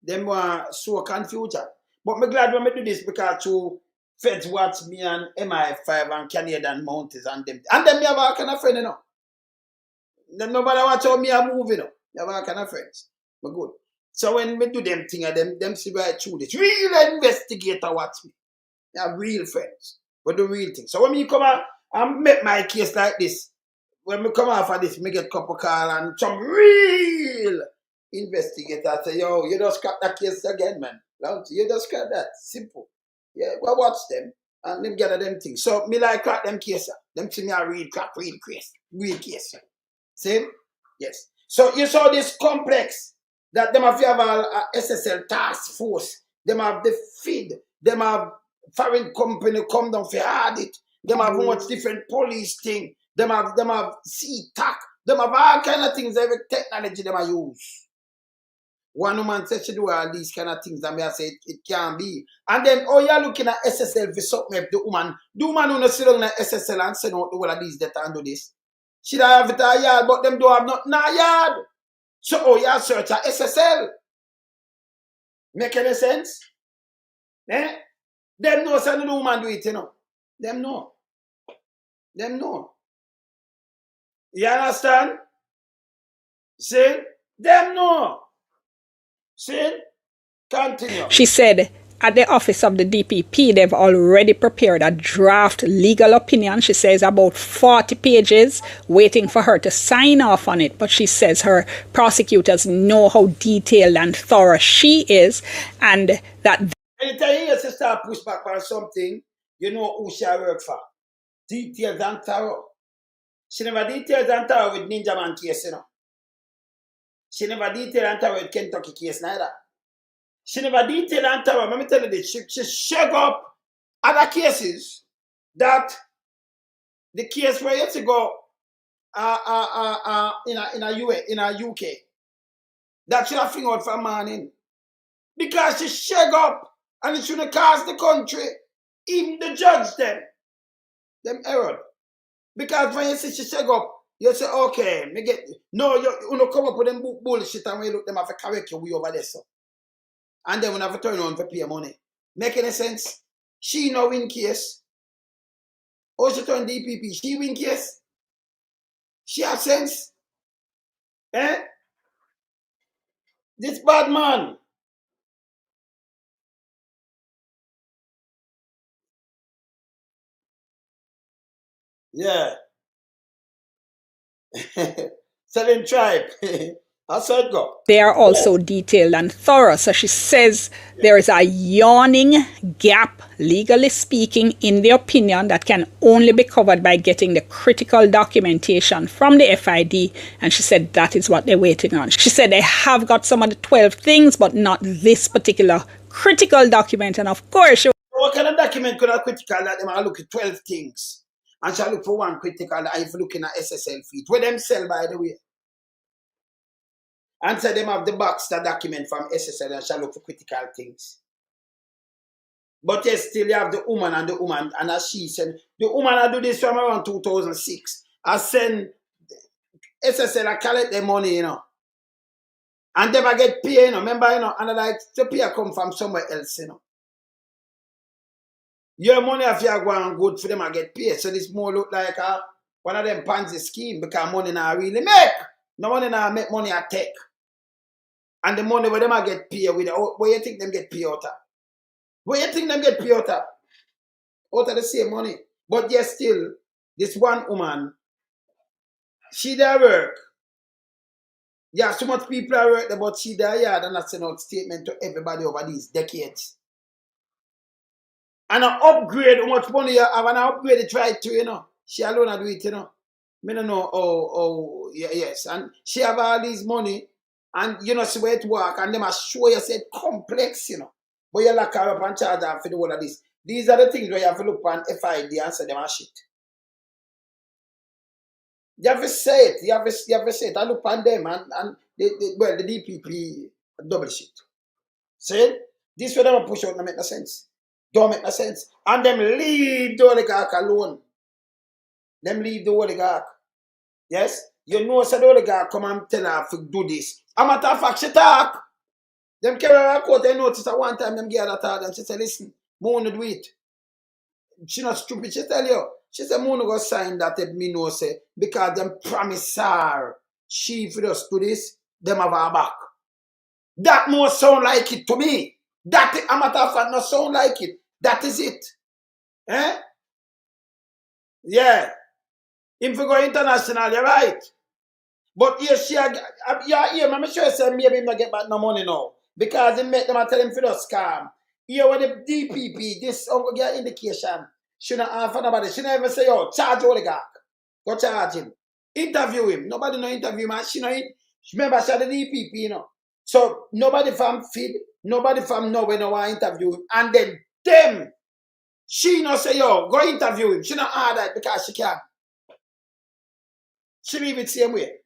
Them were so confused. But I'm glad when I do this because to feds watch me and MI5 and Canadian Mounties and them. And them me have all kind of friends, you know. Them nobody watch how me are moving, you know. Me have all kind of friends. But good. So when we do them thing, them see right through this. Real investigator watch me. They have real friends. But the real thing. So when me come out and make my case like this, when we come out for this, me get a couple call and some real investigator say, yo, you just crack that case again, man. You just crack that. Simple. Yeah, well, watch them and them get them things. So me like crack them case. Them see me a real case. Real case. See? Yes. So you saw this complex that them have a SSL task force. Them have the feed. Them have foreign company come down for audit. Them have much different police thing. Them have CTAC. Them have all kind of things, every technology them have use. One woman said she do all these kind of things, and I say it can't be. And then, oh, you're looking at SSL for something if the woman who not sit down at SSL and send out all of these data and do this. She don't have it a yard, but them don't have nothing a yard. So, oh, you search at SSL. Make any sense? Eh? Them know send the woman do it, you know. Them know. Them know. You understand? See? Them know. See? Continue. She said at the office of the DPP, they've already prepared a draft legal opinion. She says about 40 pages, waiting for her to sign off on it. But she says her prosecutors know how detailed and thorough she is, and that... Anytime you start push back on something, you know who she work for. Detailed and thorough. She never detailed and thorough with Ninja Man case, you know. She never detailed and thorough with Kentucky case, neither. She never detailed and thorough. Let me tell you this. She shake up other cases that the case where you to go in a UK that should have figured out for morning. Because she shake up and it should have cost the country, even the judge them error. Because when you see she shake up, you say, okay, me get no, you come up with them bullshit and when you look them have to correct you way over there. So. And then when have to turn on for pay money. Make any sense? She no win case. Oh, she turn DPP. She win case. She have sense. Eh? This bad man. Yeah. Selling tribe. I said go. They are also detailed and thorough. So she says there is a yawning gap, legally speaking, in the opinion that can only be covered by getting the critical documentation from the FID. And she said that is what they're waiting on. She said they have got some of the 12 things, but not this particular critical document. And of course... What kind of document could have critical that them are look at 12 things? And shall look for one critical if looking at SSL feed. Where them sell, by the way. And so them have the box that document from SSL and shall look for critical things. But yes, still you have the woman, and as she said, the woman I do this from around 2006. I send SSL, I collect the money, you know. And them I get pay, remember, and I like the pay come from somewhere else, Your money if you go and good for them I get paid. So this more look like one of them Ponzi scheme because money not really make. No money not make money I take. And the money where them I get paid with, where you think them get paid out of? Where you think them get paid out of? Out of the same money. But yes, still, this one woman, she there work. Yeah, so much people are work there, but she there, yeah, and I send out statement to everybody over these decades. And I upgrade how much money you have, and I upgrade it right to, She alone I do it, Me don't know, yeah, yes. And she have all these money, and see where it work, and them are show you say complex, But you lock her up and charge her for the whole of this. These are the things where you have to look on FID and say them are shit. You have to say it. You have to say it. I look on them and the DPP double shit. See? This way them push out don't make no sense. Don't make no sense. And them leave the oligarch alone. Them leave the oligarch. Yes? You know so the oligarch come and tell her to do this. A matter of fact, she talk. Them carry her court, they notice at one time them give her that talk and she say, listen, I want to do it. She not stupid, she tell you. She said, I go sign that if me know say, because them promise her, she if just do this, them have her back. That no sound like it to me. That, a matter of fact, no sound like it. That is it. Eh? Yeah. If you go international, you're right. But here she, yeah, I'm sure say maybe him not get back no money now. Because they make them tell him for the scam. Here with the DPP, this get indication. She not offer nobody. She never say, oh, charge oligarch. Go charge him. Interview him. Nobody no interview him. She know remember she had the DPP, So nobody from feed, nobody from nowhere no want interview him. And then them, she no say, yo, go interview him. She not hard that because she can. She leave it same way.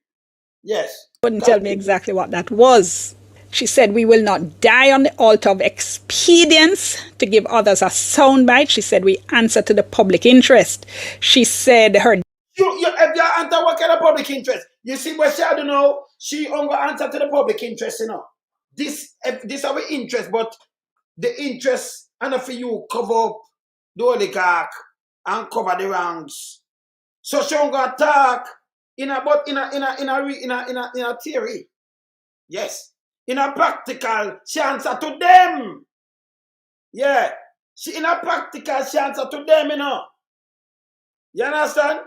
Yes. Couldn't tell me exactly what that was. She said, we will not die on the altar of expedience to give others a soundbite. She said, we answer to the public interest. She said her... You answer what kind of public interest? You see what she don't know? She only answer to the public interest, This our interest, but the interest, and for you cover up the oligarch and cover the ranks. So she only talk in a theory. Yes. In a practical, she answer to them. Yeah. In a practical, she answer to them, You understand?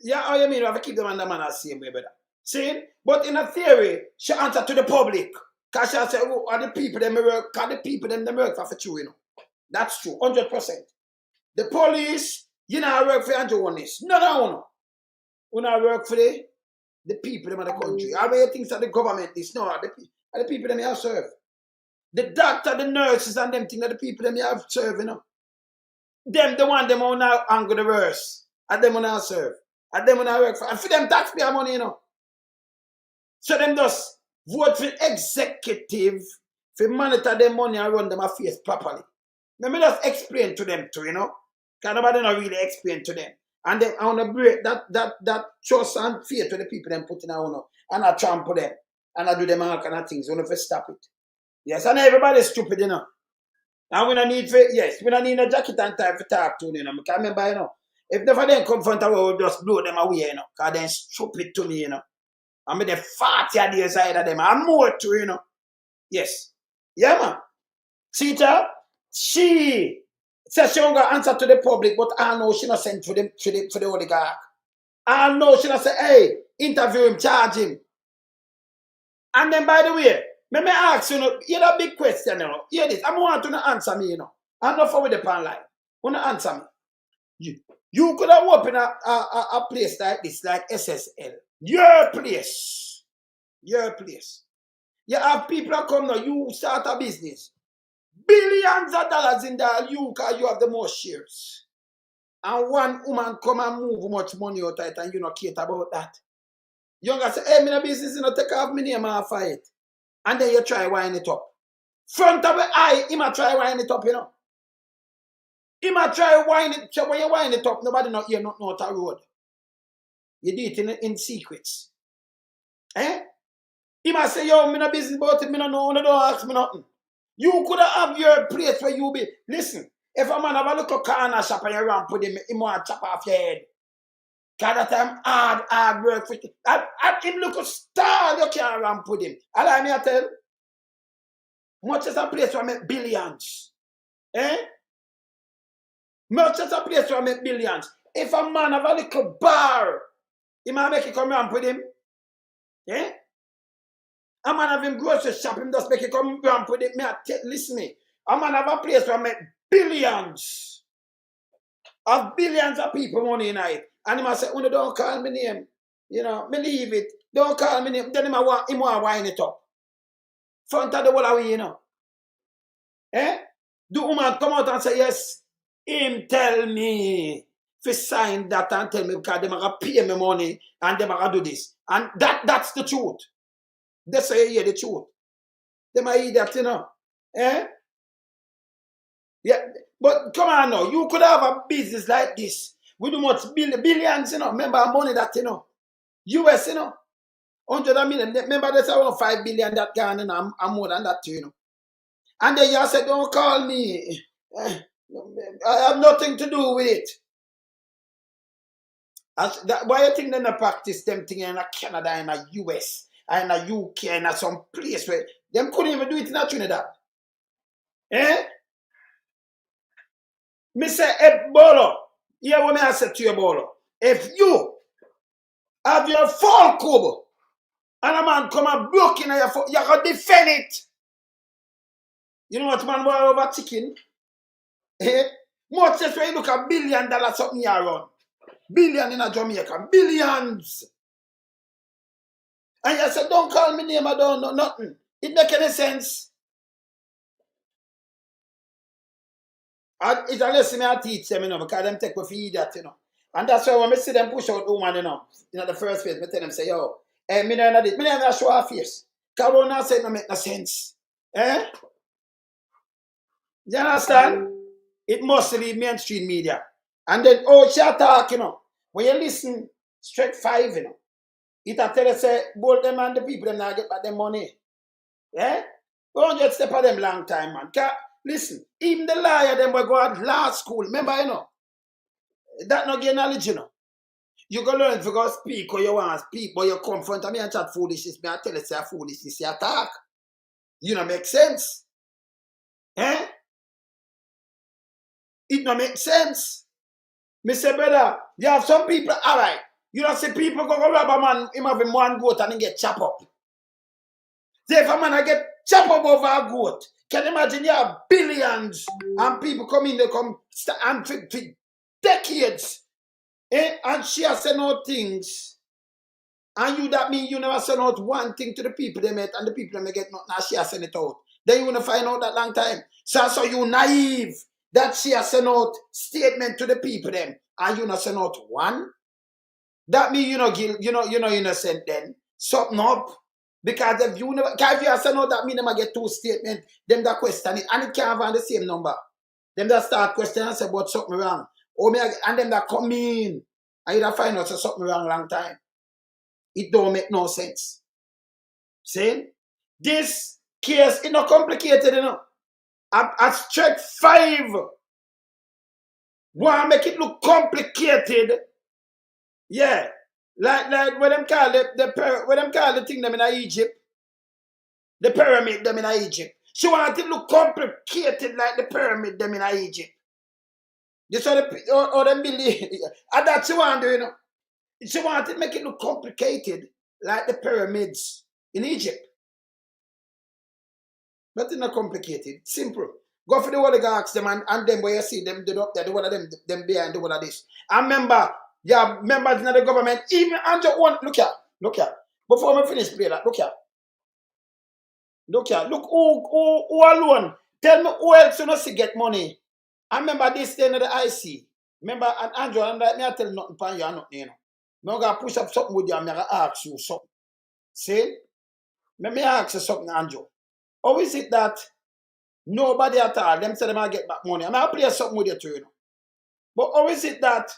Yeah, how you mean? You have to keep them under man the same way, brother. See? But in a theory, she answer to the public. Because she say, oh, are the people them work, because the people them work for you, That's true, 100%. The police, work for Andrew on this. No. You not work for the people in the country. All the things that the government is, no, the people them have serve. The doctor, the nurses, and them things that the people them have serve, Them, the one them on now angle the verse. And them on now serve. And them on now work for. And for them taxpayer money, So them just vote for executive for monitor their money and run them affairs properly. Let me just explain to them too, Because nobody not really explain to them. And then I want to break that trust and fear to the people them put in our and I trample them. And I do them all kind of things. We want to stop it. Yes, and everybody's stupid, And we don't need we don't need a jacket and tie for talk to, Because remember, if never them come front of us, we'll just blow them away, Because they're stupid to me, I mean, the 40 on the side of them, and more too, Yes. Yeah, man. See, she says she won't answer to the public, but I know she not sent for the oligarch. I know she not say, hey, interview him, charge him. And then, by the way, let me ask you, hear that big question, Hear this. I want you to answer me, I'm not for with the pan line. Want to answer me? You could have opened a place like this, like SSL. Your place. Your place. You have people that come now, you start a business. Billions of dollars in there, because you have the most shares. And one woman come and move much money out of it and you not care about that. You gonna say, hey, my business, take off my name and fight. And then you try wind it up. Front of the eye, he might try wind it up, He might try wind it, so when you wind it up, nobody not here, not know the road. You do it in secrets. Eh? He must say, yo, me no business about it, me no know, don't ask me nothing. You could have your place where you be. Listen, if a man have a little corner shop and you ramp with him, he want to chop off your head. Because that time hard work for him. And him look a star, you can't ramp with him. Allow me to tell. Much as a place where I make billions. Eh? Much as a place where I make billions. If a man have a little bar, he might make it come ramp with him. Eh? A man have him grocery shop, him just make it come ramp with him. Listen me. A man have a place where I make billions. Of billions of people money in it. And he must say, oh, don't call me name. You know, me leave it. Don't call me name. Then him want to wind it up. Front of the wall away, you know. Eh? The woman come out and say, yes, him tell me to sign that and tell me because they might pay me money and they might do this. And that's the truth. They say, yeah, the truth. They might eat that, you know. Eh? Yeah, but come on now. You could have a business like this. We do much billions, you know. Remember money that, you know. US, you know. 100 million. Remember there's around 5 billion that gone and I'm more than that, you know. And then you said, don't call me. I have nothing to do with it. Why you think they don't practice them thing in Canada and a US and a UK and some place where them couldn't even do it in Trinidad? Eh? Me say, hey, Bolo, hear what I said to you, Bolo. If you have your fall cover and a man come and broke in your fall, you can defend it. You know what man war over chicken? Eh? Much as when you look at $1 billion something here around. Billion in a Jamaica. Billions. And you said, don't call me name, I don't know nothing. It make any sense. It's a lesson I teach them, you know, because them take me for idiot, you know. And that's why when I see them push out woman, you know, the first place, I tell them, say, yo, me no know this. Me never show our face. Because what I say, no make no sense. Eh? You understand? It must leave mainstream media. And then, oh, she talk, you know. When you listen, straight 5, you know. It a tell you, say, both them and the people, them not get back their money. Yeah? We don't just step on them long time, man. Listen, even the liar, them will go at law school. Remember, you know, that not get knowledge, you know. You go learn if you go speak or you want to speak, but you come front of me and chat foolishness. Me I tell you, say foolishness, you talk. You know, make sense. Eh? It don't make sense. Me say, brother, you have some people, all right. You don't see people go rob a man, him have him one goat and he get chopped up. So if a man I get chopped up over a goat, can you imagine you have billions and people come in, they come and for decades. Eh? And she has said no things. And you that mean you never send out one thing to the people they met and the people they get nothing and she has sent it out. Then you wanna find out that long time. So you naive that she has sent out statement to the people them and you not send out one. That mean you know innocent then. Something up. Because if you have sent out that mean them get 2 statements, them that question it, and it can't have the same number. Them that start questioning and say about something wrong. And them that come in and you that find out something wrong long time. It don't make no sense. See? This case is not complicated, you know. At strike 5. Want to make it look complicated. Yeah. Like what them call the thing them in Egypt. The pyramid them in Egypt. She want it to look complicated like the pyramid them in Egypt. This all them believe. And that's she want to do, you know. She want to make it look complicated like the pyramids in Egypt. But it's not complicated. It's simple. Go for the oligarchs them and them where you see them do up there, the one of them behind the one of this. And remember, yeah, members in the government, even Andrew one, look here. Before I finish play that, look here. Look who alone. Tell me who else you not see get money. I remember this thing in the IC. Remember, and Andrew, and me I tell you nothing pan you and nothing, you know. I'm going to push up something with you and I'm going to ask you something. See? Let me ask you something, Andrew. How is it that nobody at all, them say they might get back money? I'm going to play something with you too, you know. But how is it that,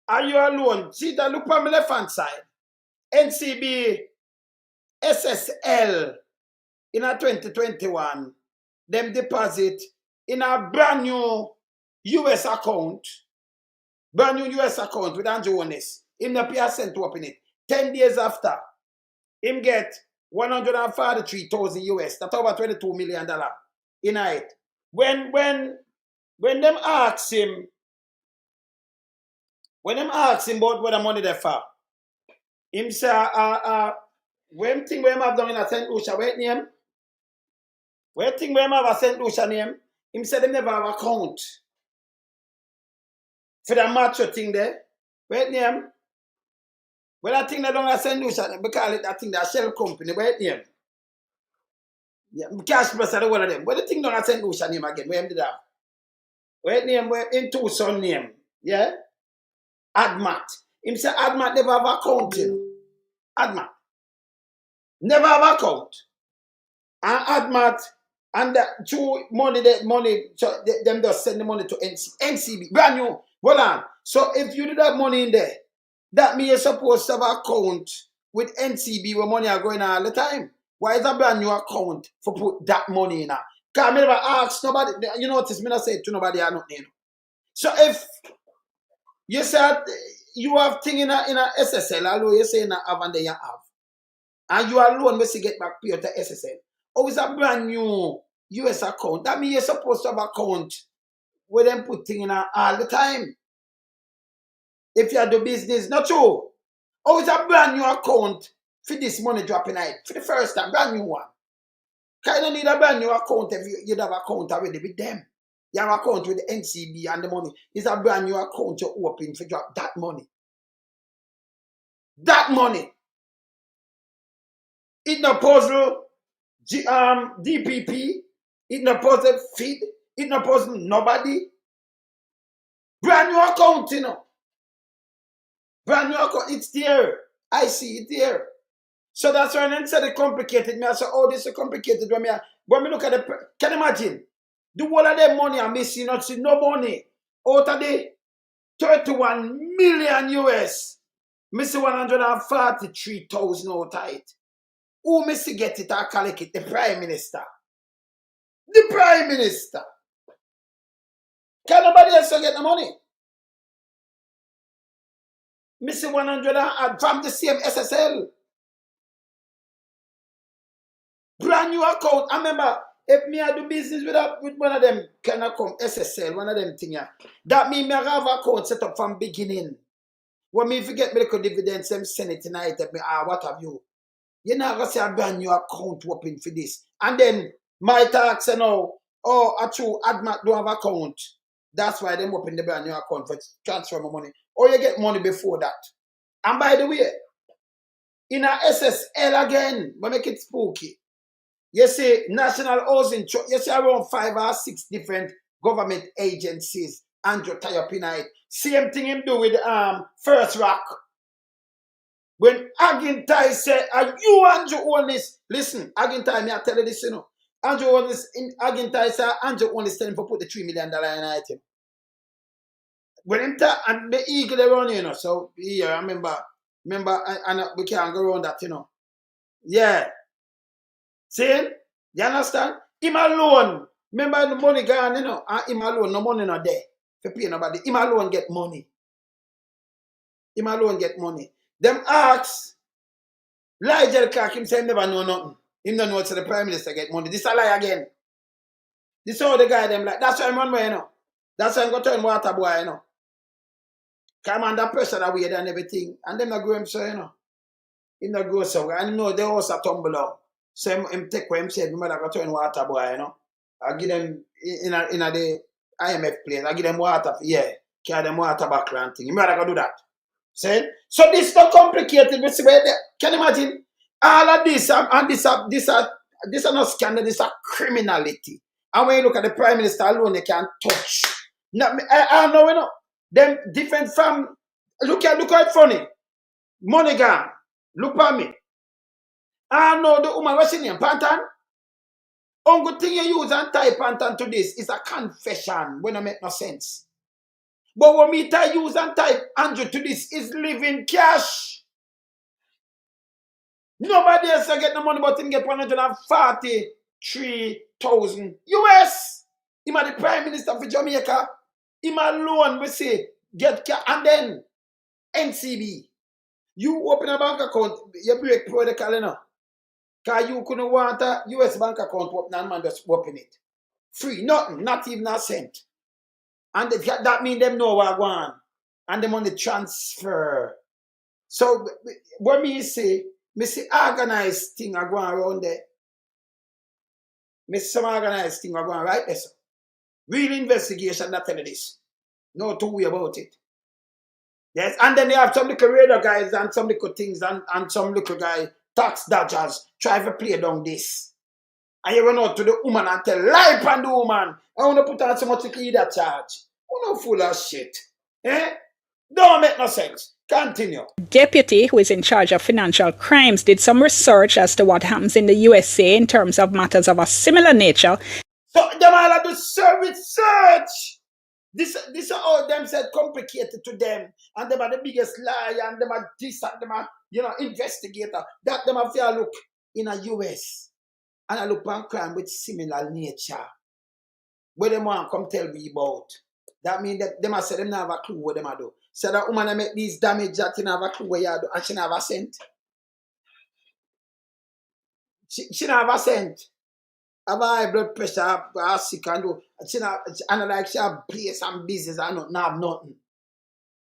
are you alone? See that look on my left hand side. NCB SSL in a 2021, them deposit in a brand new US account, with Andrew Honest. Him the pay sent to open it. 10 days after, him get 143,000 US, that's over $22 million in it. When them ask him about where the money they for, him say, when thing we have done in a St. Lucia, wait name? Where thing we have a St. Lucia name? Him say them never have account for the macho thing there. Wait name? Well, that thing they don't have St. Lucia, we call it that thing, that shell company, wait name? Yeah, cash press are one of them. But the thing don't have St. Lucia name again, where him did that? Wait name, where in Tucson name, yeah? Admat. Him say Admat never have account, you know. Admat. Never have account. And Admat, and the two money, so them just send the money to NCB. Brand new. Hold on. So if you did have money in there, that means you're supposed to have an account with NCB where money are going on all the time. Why is a brand new account for put that money in? Because I never ask nobody, you notice me not say to nobody or nothing. You know. So if you said you have thing in a SSL, although you say not have and then you have, and you alone must get back pay to SSL, or is a brand new US account, that means you're supposed to have an account where them put things in all the time. If you do business, not true. Or it's a brand new account for this money dropping out for the first time, brand new one. Kind of need a brand new account if you have an account already with them. You have an account with the NCB and the money. It's a brand new account you open for drop that money. That money. It no puzzle DPP. It no puzzle feed. It no puzzle nobody. Brand new account, you know. Brand new account, it's there. I see it there. So that's why I said it complicated. Me I say, oh, this is complicated. When me look at the, can you imagine? The whole of them money I'm missing, not see no money. Out of the 31 million US, missing 143,000 out of it. Who missing get it or collect it? The Prime Minister. The Prime Minister. Can nobody else get the money? Missing 100 from the same SSL. Brand new account. I remember, if me I do business with one of them, can I come SSL, one of them thing. That means me I have an account set up from beginning. When me forget medical dividends, them send it tonight, me, what have you? You know, I say a brand new account open for this. And then my tax and all, oh, a true Admat don't have account. That's why they open the brand new account for transfer my money. Or you get money before that. And by the way, in a SSL again, we make it spooky. You see National Housing, you see around 5 or 6 different government agencies, Andrew tie up in it. Same thing him do with First Rock. When Agintai said, are you Andrew Honest? Listen, Agintai, me I tell you this, you know. Andrew Honest, Agintai said, Andrew Honest telling for put the $3 million in item. When him and the eagle around, you know, so yeah, I remember, and we can't go around that, you know. Yeah. See? You understand? Him alone. Remember the money gone, you know, and him alone, no money not there. For pay nobody. Him alone get money. Him alone get money. Them ask, Nigel Clark, him say him never know nothing. Him don't know what's the Prime Minister get money. This a lie again. This all the guy them like, that's why I'm on way, you know. That's why I'm going to turn water boy, you know. Come under pressure that way and everything. And them not go him so, you know. Him not go so. And you know, they also tumble out. So him take what him said, remember that turn water boy, you know. I give them in the IMF place, I give them water, yeah. Carry them water back and thing. You remember that do that. See? So this is not complicated. Can you imagine? All of this and this are not scandal, this are criminality. And when you look at the Prime Minister alone, they can't touch. Now, I know, you know. Them different from look how it funny. Money gone. Look at me. I know the woman what's in name? Pantan. Only thing you use and type Pantan to this is a confession when I make no sense. But when me use and type Andrew to this is living cash. Nobody else will get the money, but him get 143,000 US. Him are the Prime Minister for Jamaica. Him alone, we say, get and then NCB. You open a bank account, you break protocol, you know. Because you couldn't want a US bank account open and man just open it. Free, nothing, not even a cent. And that means them know what I want. And the money transfer. So what me say organized thing are going around there. Me some organized thing are going right there. So. Real investigation, not tell you this. No two way about it. Yes, and then you have some little radar guys and some little things and some little guy tax dodgers try to play down this. And you run out to the woman and tell lie upon the woman. I want to put on so much to that charge. You know, full of shit. Eh? Don't make no sense. Continue. Deputy, who is in charge of financial crimes, did some research as to what happens in the USA in terms of matters of a similar nature. So them all have to research. This is all them said complicated to them, and them are the biggest liar, and them are this, and them are investigator. That them have to look in a US and I look on crime with similar nature. Where them want come tell me about. That means that them have said them not have a clue what them do. So that woman make these damage that you have a clue where you do, and she not have a cent. She not have a cent. Have high blood pressure, have sick and do. She like she have place and business and not have nothing.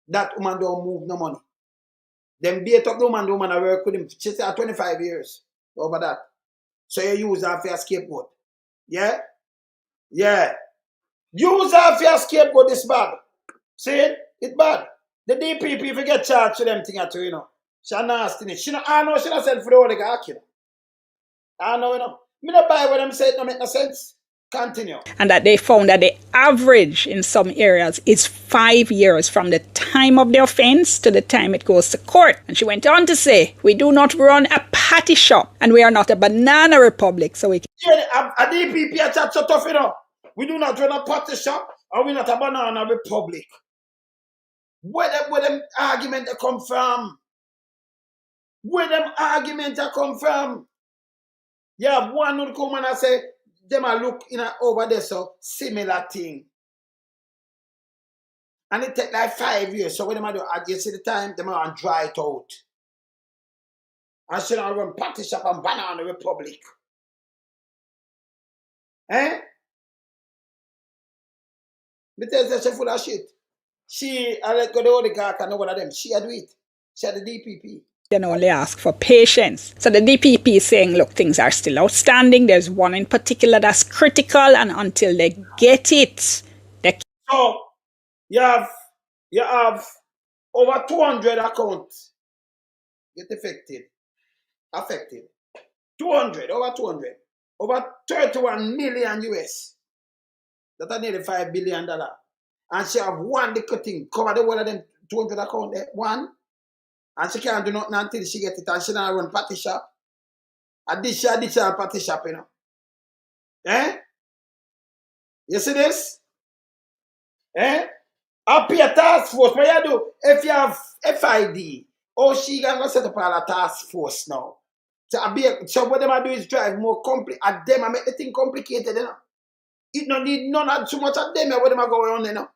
That woman don't move no money. Them beat up the woman I work with him. She said 25 years over that. So you use her for your scapegoat. Yeah? Yeah. Use her for your scapegoat is bad. See it? It's bad. The DPP, if you get charged to them thing too, you know. She nasty. I know she not send for the whole guy. I know, you know. Me not buy what them say, it don't make no sense. Continue. And that they found that the average in some areas is 5 years from the time of the offense to the time it goes to court. And she went on to say, we do not run a patty shop and we are not a banana republic. So we can... Yeah, a DPP a chat so tough, you know. We do not run a patty shop and we're not a banana republic. Where them arguments come from? Where them arguments come from? You have one who come and say, them are look in over there, so similar thing. And it take like 5 years. So when them do at you see the time, them are dry it out. And she don't run party shop and banana republic. Eh? But tell she full of shit. I let go the oligarch and one of them. She had do it. She had the DPP. They only ask for patience. So the DPP is saying, look, things are still outstanding. There's one in particular that's critical, and until they get it, they... So you have over 200 accounts get affected. 200, over 200. Over 31 million US. That's nearly $5 billion. And she have one little thing, cover the whole of them 200 accounts there. One. And she can't do nothing until she get it, and she not run party shop. And this party shop, you know. Eh? You see this? Eh? I'll pay a task force. What you do? If you have FID, she gonna set up a task force now. So what them do is drive more complicated. And them I make the thing complicated, you know. It don't need none of too much of them. What them are going on, you know.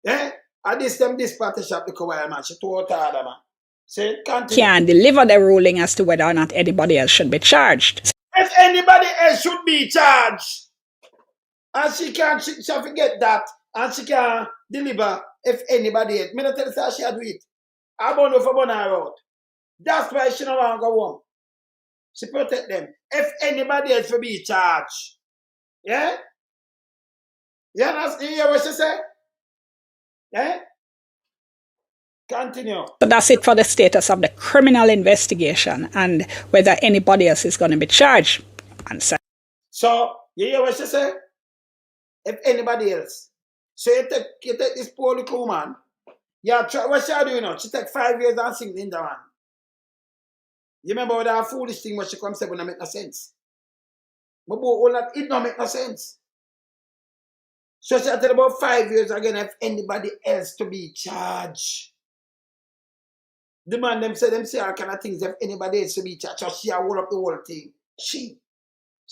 Eh? And this party shop because why man, she too hard, man. Say, can deliver the ruling as to whether or not anybody else should be charged. If anybody else should be charged, and she forget that, and she can deliver if anybody else. Me not tell her she do it. I don't know if I want her out. That's why she don't want to go home. She protect them. If anybody else should be charged. Yeah? You understand? You hear what she say? Yeah? Continue. So that's it for the status of the criminal investigation and whether anybody else is going to be charged. Answer. So, you hear what she say? If anybody else. So you take this poor little woman. Yeah, what she do, you know? She take 5 years and sing in the one. You remember with that foolish thing when she comes say, it don't make no sense. But it don't make no sense. So she tell about 5 years again if anybody else to be charged. The man them say all kind of things if anybody else to be charged. So she a hold up the whole thing. She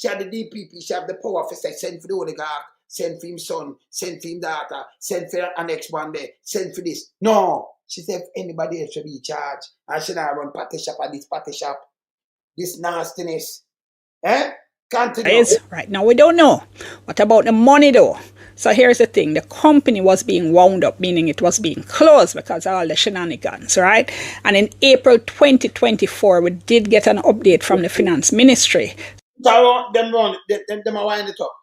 had the DPP, she have the power to say send for the oligarch, send for him son, send for him daughter, send for an next one there, send for this. No. She said if anybody else should be charged, and she not run party shop at this party shop. This nastiness. Continue. Right now, we don't know. What about the money, though? So here's the thing. The company was being wound up, meaning it was being closed because of all the shenanigans, right? And in April 2024, we did get an update from the Finance Ministry. Them are wind it up.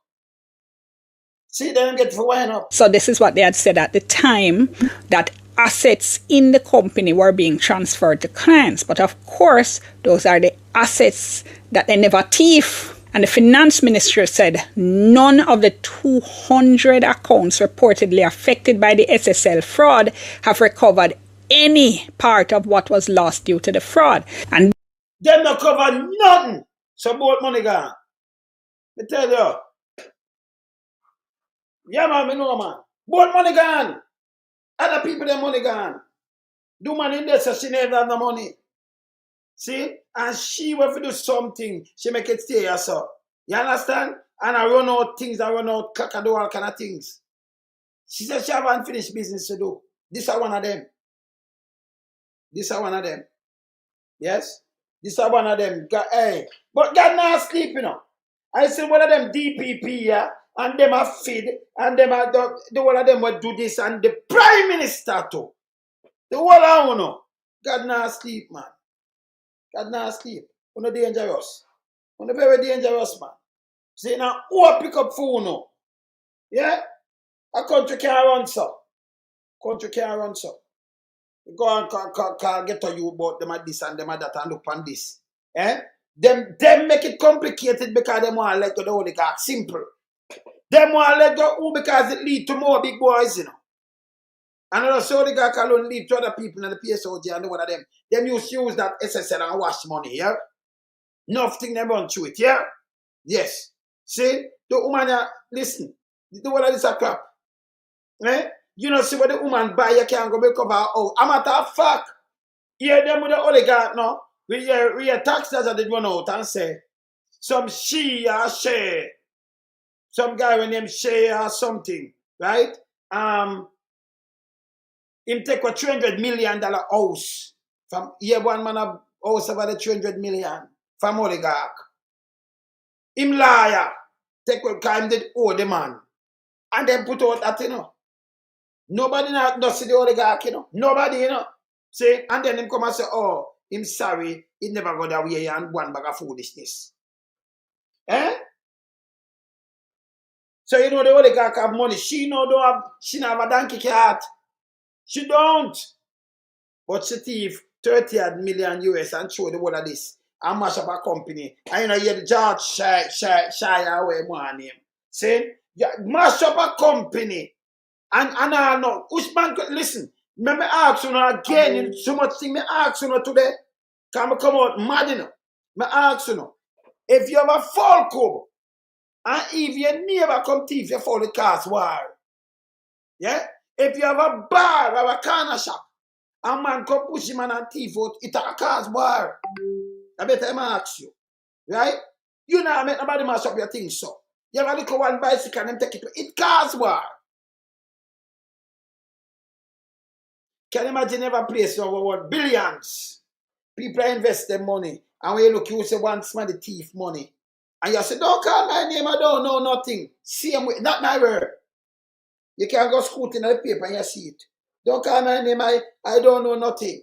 See, they don't get to wind up. So this is what they had said at the time, that assets in the company were being transferred to clients. But of course, those are the assets that they never thief. And the Finance Ministry said none of the 200 accounts reportedly affected by the Ssl fraud have recovered any part of what was lost due to the fraud. And them not cover nothing. So both money gone. I tell you. Yeah, man, me know, man. Both money gone. Other people, their money gone. Do money in there, so she never have the money. See? And she will do something. She make it stay herself. You understand? And I run out things, I run out do all kind of things. She said she haven't finished business to do. This is one of them. This is one of them. Yes? This is one of them. Hey. But God not sleep, you know. I said one of them DPP, yeah, and them are feed, and them are the one of them will do this, and the Prime Minister too. The whole of you know. God not sleep, man. God not sleep. You're dangerous. You're very dangerous, man. See, now, who pick up phone now? Yeah? A country can't run, so. Country can't run, so. You go and call get to you about them at this and them at that and look on this. Eh? Them make it complicated because they want to let go the oligarch. Simple. Them want to let go who because it lead to more big boys, you know. And also the oligarch alone lead to other people in the PSOG and one of them. Them used to use that SSL and wash money, yeah? Nothing they run through it, yeah? Yes. See? The woman, listen. The one of this a crap. Eh? You know, see what the woman buy, you can't go make over her out. A matter of fact, yeah, them with the oligarch now, we hear taxes that they run out and say, some she or she, some guy with name she or something, right? Him take a $300 million house from here one man a house about the 300 million from oligarch. Him liar, take what time did owe the man. And then put out that, you know. Nobody not see the oligarch, you know. Nobody, you know. See, and then him come and say, oh, him sorry, he never got away and one bag of foolishness. Eh? So you know the oligarch have money. She don't have a donkey cat. She don't. But she thief 30 million US and show the whole of this. And mash up a company. And you know, you the judge shy away more name. See? You mash up a company. And I know, Usman, listen, let me ask you now again, so much thing, me ask you now today, can I come out mad, you know? Me ask you now, if you have a fall cob, and if your neighbor come thief, you fall the cars war. Yeah? If you have a bar or a corner shop, a man come push him and thief out, it's a cars war. I better ask you, right? You know, I make nobody mash up your things, so. You have a little one bicycle and them take it to it cars war. Can you imagine ever place over what billions? People invest their money. And when you look, you say one somebody thief money. And you say, don't call my name, I don't know nothing. Same way, not my word. You can go scoot in the paper and you see it. Don't call my name, I don't know nothing.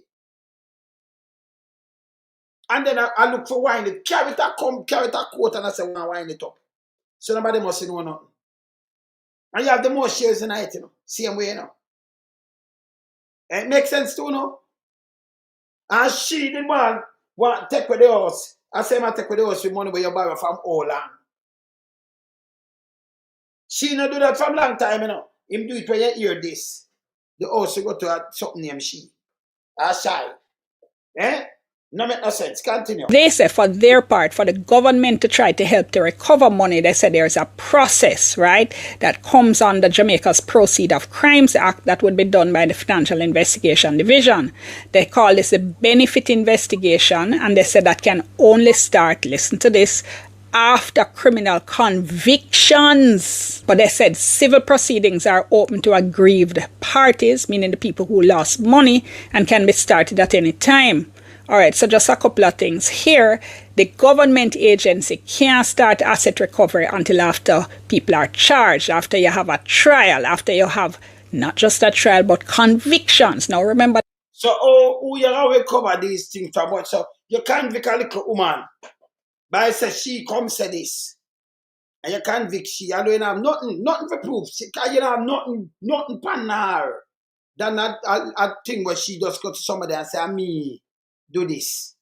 And then I look for wine it. Carry it a coat and I say, I want to wine it up. So nobody must know nothing. And you have the most shares in it, you know. Same way, you know. It makes sense too, you know. And she did want to take with the house. I say, I take with the house with money where you borrow from Holland. She not do that from long time, you know. Him do it when you hear this. The house you go to something named she. A shy. Eh? No make no sense. Continue. They say for their part, for the government to try to help to recover money, they said there's a process, right, that comes under Jamaica's Proceed of Crimes Act that would be done by the Financial Investigation Division. They call this a benefit investigation, and they said that can only start, listen to this, after criminal convictions. But they said civil proceedings are open to aggrieved parties, meaning the people who lost money, and can be started at any time. All right, so just a couple of things here. The government agency can't start asset recovery until after people are charged, after you have a trial, after you have not just a trial, but convictions. Now remember. So, who you always cover these things too much? So, you convict a little woman, but say she come say this, and you convict she, and you don't have nothing for proof. Because you don't have nothing pan her. Than a thing where she just go to somebody and say, me do this.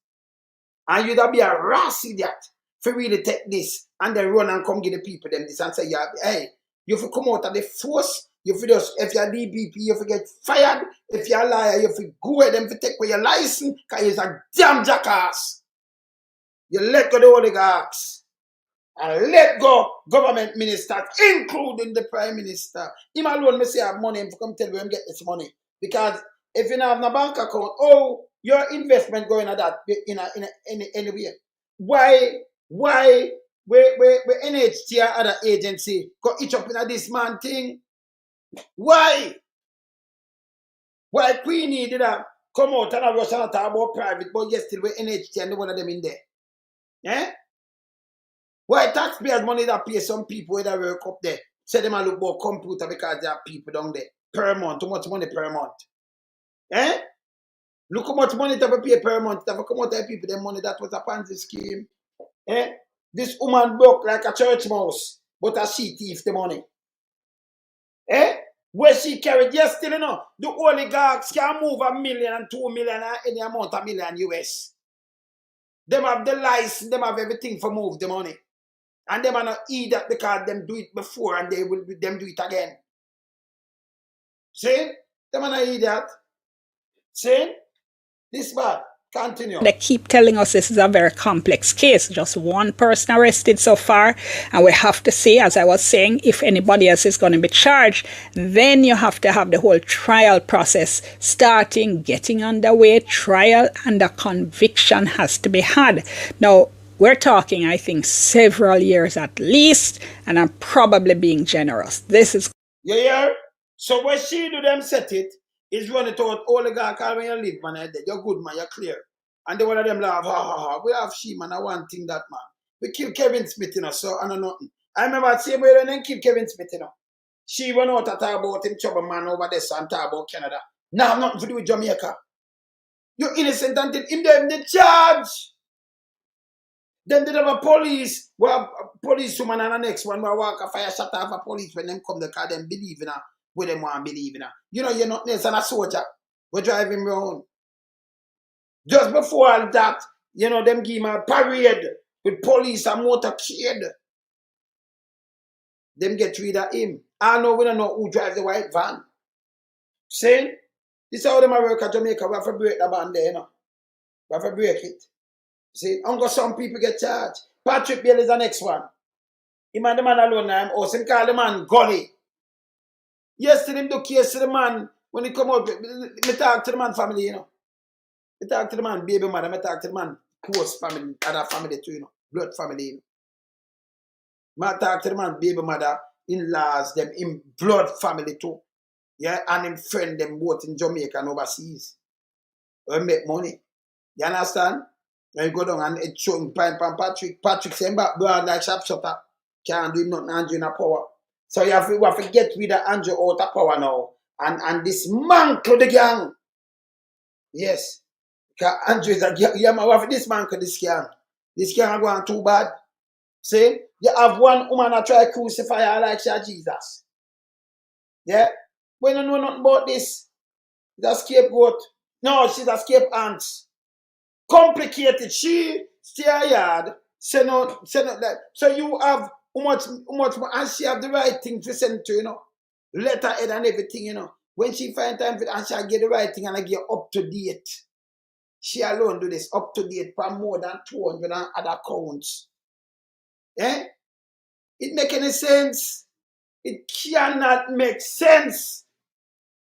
And you'd be a rash idiot for really take this and then run and come give the people them this and say, yeah, hey, you have to come out of the force, you have to just, if you're DBP, you have to get fired, if you're a liar, you have to go with them to take away your license, because you're a damn jackass. You let go the oligarchs and let go government ministers, including the Prime Minister. Him alone, me say have money, him to come tell you him get this money. Because if you don't have no bank account, your investment going at that in anywhere. Why NHT or other agency go each up in this man thing? Why Queenie did that come out and I was talk about private, but yes, still with NHT and the one of them in there? Eh? Why taxpayers money that pay some people that work up there? Say them a look about computer because there are people down there per month. Too much money per month. Eh? Look how much money to pay per month. To come out to people them money. That was a Ponzi scheme. Eh? This woman broke like a church mouse, but a she thief the money. Eh? Where she carried, yes, still you know, the oligarchs can move $1 million and $2 million and any amount of million US. Them have the license, them have everything for move the money. And them are not eat that because them do it before and they will them do it again. See? Them are not eat that. See? This bad. Continue. They keep telling us this is a very complex case. Just one person arrested so far. And we have to see, as I was saying, if anybody else is going to be charged, then you have to have the whole trial process starting, getting underway, trial, and a conviction has to be had. Now, we're talking, I think, several years at least, and I'm probably being generous. This is... You hear? So when she do them set it, is run it out, oligarch, when you live, man, you're good, man, you're clear. And the one of them laugh, ha, ha, ha. We have she, man, I want thing that, man. We kill Kevin Smith, you know, so I know nothing. I remember the same way when kill Kevin Smith, you know. She went out to talk about him, trouble man over there, so I'm talking about Canada. Now, nothing to do with Jamaica. You're innocent until him them the charge. Then they have a police, well, a police woman and the next one will walk a fire shut off a police when them come the car, them believe in her, what them want to believe in her. You know, you're not less than a soldier. We drive him around. Just before all that, you know, them give him a parade with police and motorcade. Them get rid of him. I know we don't know who drives the white van. Saying, this is how them work at Jamaica. We have to break the band there, you know. We have to break it. See, uncle, some people get charged. Patrick Bale is the next one. Him and the man alone now, him call the man Gully. Yesterday, him do case to the man, when he come out, me talk to the man family, you know. Me talk to the man baby mother, me talk to the man close family, other family too, you know, blood family, you know. Me talk to the man baby mother, in-laws, them in blood family too. Yeah, and him friend them both in Jamaica and overseas. We make money. You understand? When you go down and it show him Patrick. Patrick saying back blood like sharp shutter. Can't do nothing Andrew in a power. So you have to get rid of Andrew out of power now. And dismantle the gang. Yes. Because Andrew is a gang. You have to dismantle this gang. This gang are going too bad. See? You have one woman that try to crucify her like she is Jesus. Yeah? When you know nothing about this, she's a scapegoat. No, she's a scape aunt. Complicated. She stay a yard. Say no that. So you have how much more, and she have the right thing to send to, you know. Letterhead and everything, you know. When she find time for it, and she'll get the right thing and I get up to date. She alone do this up to date for more than 200 and other accounts. Eh? It make any sense? It cannot make sense.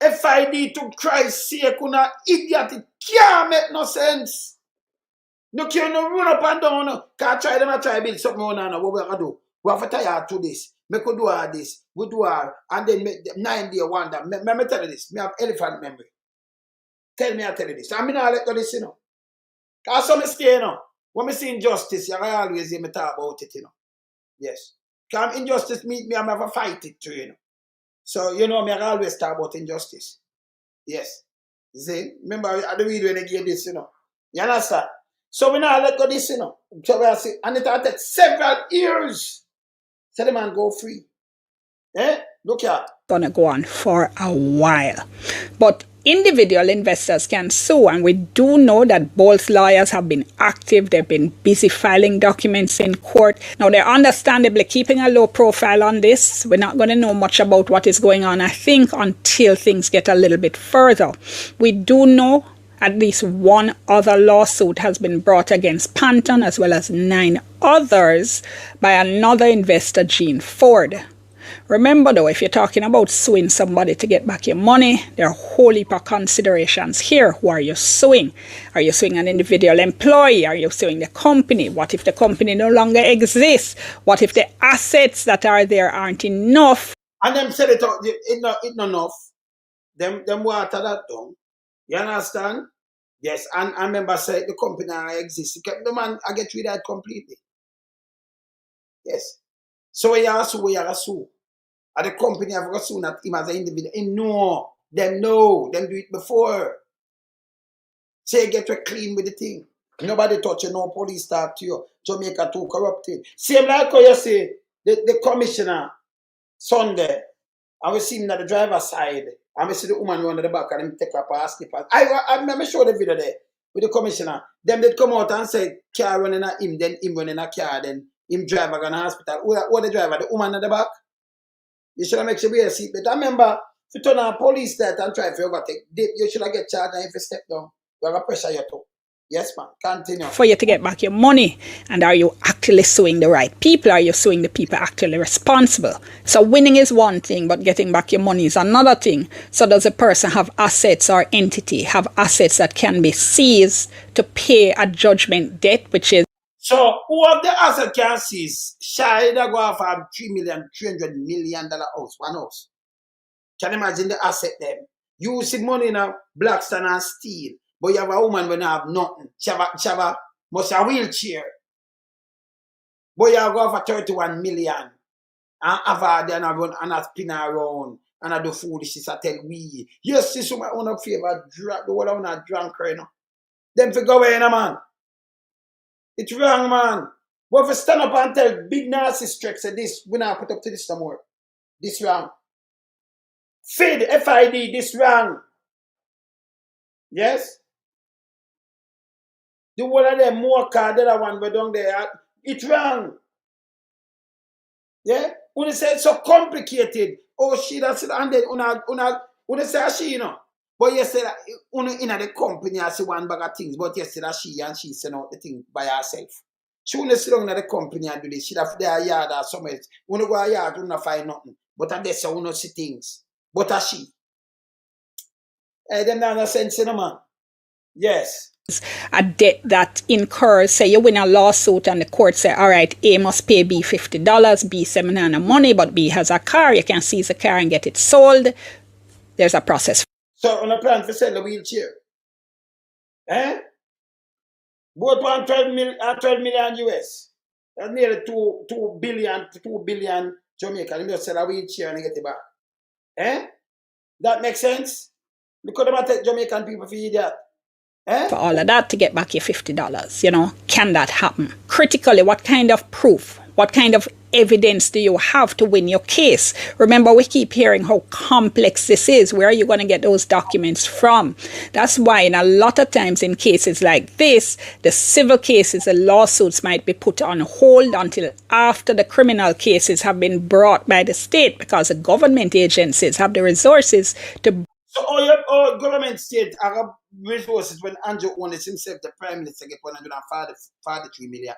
FID to Christ's sake, una idiot, it can't make no sense. No can no run up and down. No. Can't try them and try build something on now. What we gonna do? We have to tire to this. We could do all this. We do all. And then 9-day wonder. Me tell you this. Me have elephant memory. Tell me I tell you this. I mean I let go this, you know. Cause some stay, you know. When me see injustice, you always hear me talk about it, you know. Yes. Cause injustice meet me, I'm ever fight it too, you know. So, you know, me I always talk about injustice. Yes. You see? Remember at the video when they gave this, you know. You understand? So we now let go this, you know. So we see, and it will take several years. So the man go free. Eh? Look here. Gonna go on for a while. But individual investors can sue, and we do know that both lawyers have been active. They've been busy filing documents in court. Now, they're understandably keeping a low profile on this. We're not going to know much about what is going on, I think, until things get a little bit further. We do know at least one other lawsuit has been brought against Panton, as well as 9 others by another investor, Gene Ford. Remember though, if you're talking about suing somebody to get back your money, there are a whole heap of considerations here. Who are you suing? Are you suing an individual employee? Are you suing the company? What if the company no longer exists? What if the assets that are there aren't enough? And them said it not enough. Them water that down. You understand? Yes, and I remember said the company exists. The man I get rid of it completely. Yes. So we are sue. And the company have got soon at him as an individual. And no, them do it before. Say get clean with the thing. Nobody touch you, no police talk to you. Jamaica too corrupted. Same like how you say the commissioner Sunday, I was seeing at the driver's side. I will see the woman run at the back and him take up a slipper. I remember show the video there with the commissioner. Them did come out and say car running at him, then him running a car, then him driver gonna hospital. Who the driver? The woman at the back? You should have make sure wear a seat. But I remember, if you turn on police that and try to overtake, you should have get charged, and if you step down, you have a pressure you too. Yes, man. Continue. For you to get back your money. And are you actually suing the right people? Are you suing the people actually responsible? So winning is one thing, but getting back your money is another thing. So does a person have assets or entity have assets that can be seized to pay a judgment debt, which is... So who of the asset can seize? Shahida go off a $300 million house, one house. Can you imagine the asset them? You see money now, Blackstone and Steel. But you have a woman when you have nothing. She must have a wheelchair. But you have go for 31 million. And have her then and a spin around. And I do foolishness. I tell we. You see someone on a favor, the one on a drunk right now. Them for go away, man. It's wrong, man. But if you stand up and tell big narcissist say this, we not put up to this no more. This wrong. FID, this wrong. Yes? The one of them more card, the other one we down there. It's wrong. Yeah? When they say it's so complicated, oh she that's it, and then when they say she, you know. But yesterday, in the company, I see one bag of things, but yesterday she sent out the thing by herself. She wouldn't sit down in the company and do this. She'd have their yard or somewhere. When you go a yard, you don't find nothing. But I guess you don't see things. But a she. Them not sense, you know, man. Yes. A debt that incurs, say you win a lawsuit and the court say, all right, A must pay B $50, B $700 money, but B has a car. You can seize the car and get it sold. There's a process. So on a plan to sell the wheelchair. Eh? Both on 12 million US. That's nearly 2 billion Jamaican. You just sell a wheelchair and get it back. Eh? That makes sense? Look at the Jamaican people for that. Eh? For all of that to get back your $50, you know, can that happen? Critically, what kind of proof, what kind of evidence do you have to win your case? Remember, we keep hearing how complex this is. Where are you going to get those documents from? That's why in a lot of times in cases like this, the civil cases, the lawsuits might be put on hold until after the criminal cases have been brought by the state, because the government agencies have the resources to... So all government state have resources when Andrew owns himself, the prime minister get 143 million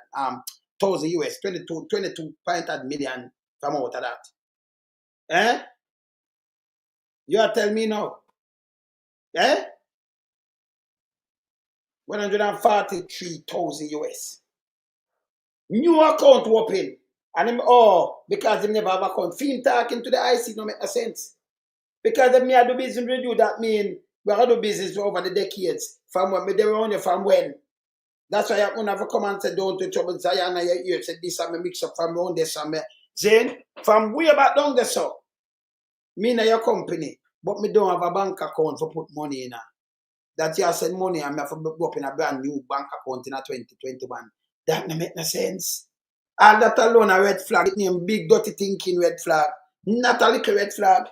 thousand US, 22.8 million from out of that. Eh? You are telling me now? Eh? 143,000 US. New account open. And him because him never have account. Film talking to the IC no make no sense. Because if me I do business with you, that mean we are do business over the decades. From when they were on you from when. That's why I never come and say don't do trouble Zion and your ear say this and me mix up from around this and me. Then from way back down there so. Me na your company, but me don't have a bank account for put money in. That you send money and me have to go up in a brand new bank account in a 2021. That no make no sense. All that alone a red flag. It name big dirty thinking red flag. Not a little red flag.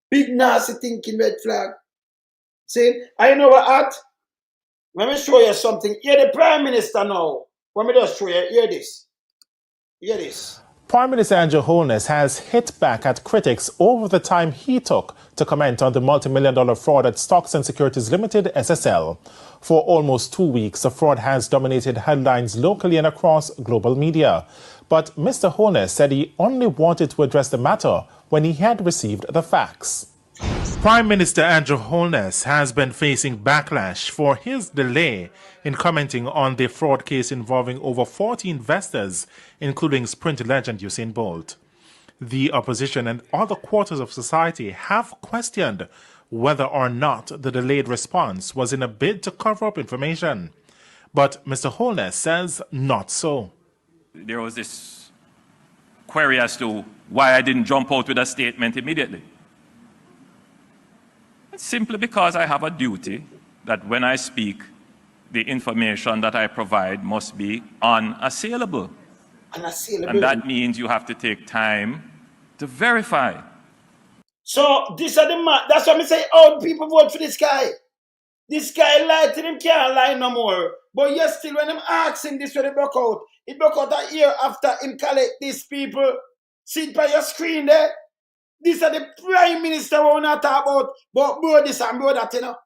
Big nasty thinking red flag. See, I know what? Let me show you something. Hear the Prime Minister now. Let me just show you. Hear this. Hear this. Prime Minister Andrew Holness has hit back at critics over the time he took to comment on the multi-million-dollar fraud at Stocks and Securities Limited, SSL. For almost 2 weeks, the fraud has dominated headlines locally and across global media. But Mr. Holness said he only wanted to address the matter when he had received the facts. Prime Minister Andrew Holness has been facing backlash for his delay in commenting on the fraud case involving over 40 investors, including Sprint legend Usain Bolt. The opposition and other quarters of society have questioned whether or not the delayed response was in a bid to cover up information. But Mr. Holness says not so. There was this query as to why I didn't jump out with a statement immediately. It's simply because I have a duty that when I speak, the information that I provide must be unassailable. Unassailable. And that means you have to take time to verify. So this are the that's why I say all people vote for this guy. This guy lied to them, can't lie no more. But yes, still when I'm asking this when it broke out, it broke out a year after him collect these people. See it by your screen there. These are the Prime Minister we want to talk about, but bro this and bro that, you know.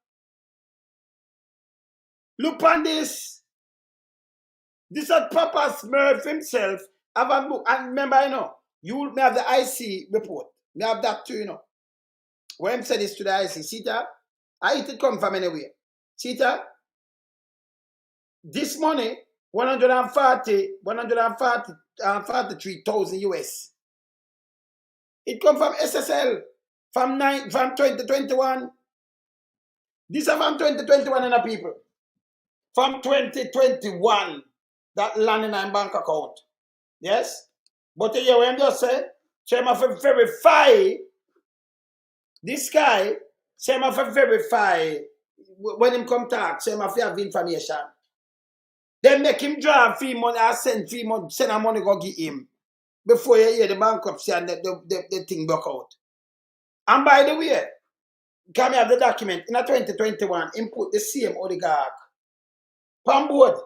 Look on this. This is Papa Smurf himself. Have a book. And remember, you know, you may have the IC report. May have that too, you know. When I said this to the IC, see that? It come from anywhere. See that? This money, 143,000 US. It come from SSL from 2021. These are from 2021 and people. From 2021, that land in a bank account. Yes? But you when just say, I have to verify this guy, I have to verify when him come talk, I have to have information. Then make him draw free money or send free money, send a money go give him. Before you hear the bankruptcy and the thing broke out. And by the way, can we have the document in a 2021, input the same oligarch on board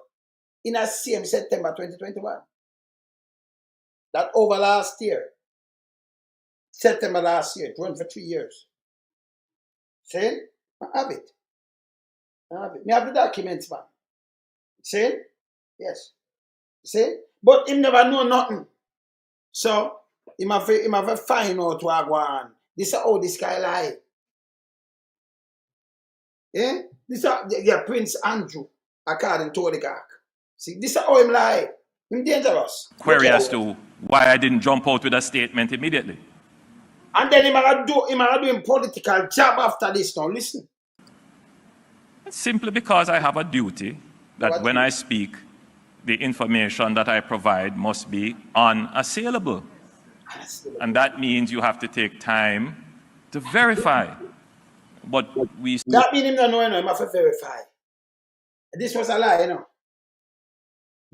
in a same September 2021. That over last year. September last year, it run for 3 years. See? I have it. I have it. I have the documents, man. See? Yes. See? But him never know nothing. So, he have to find out what I want. This is how this guy lie. Eh? This is Prince Andrew, according to oligarch. See, this is how him lie. Him dangerous. Query as to why I didn't jump out with a statement immediately. And then he might do a political job after this now. Listen. It's simply because I have a duty that when I speak, the information that I provide must be unassailable. And that means you have to take time to verify. But we... That means him not know, you know, him have to verify. This was a lie, you know.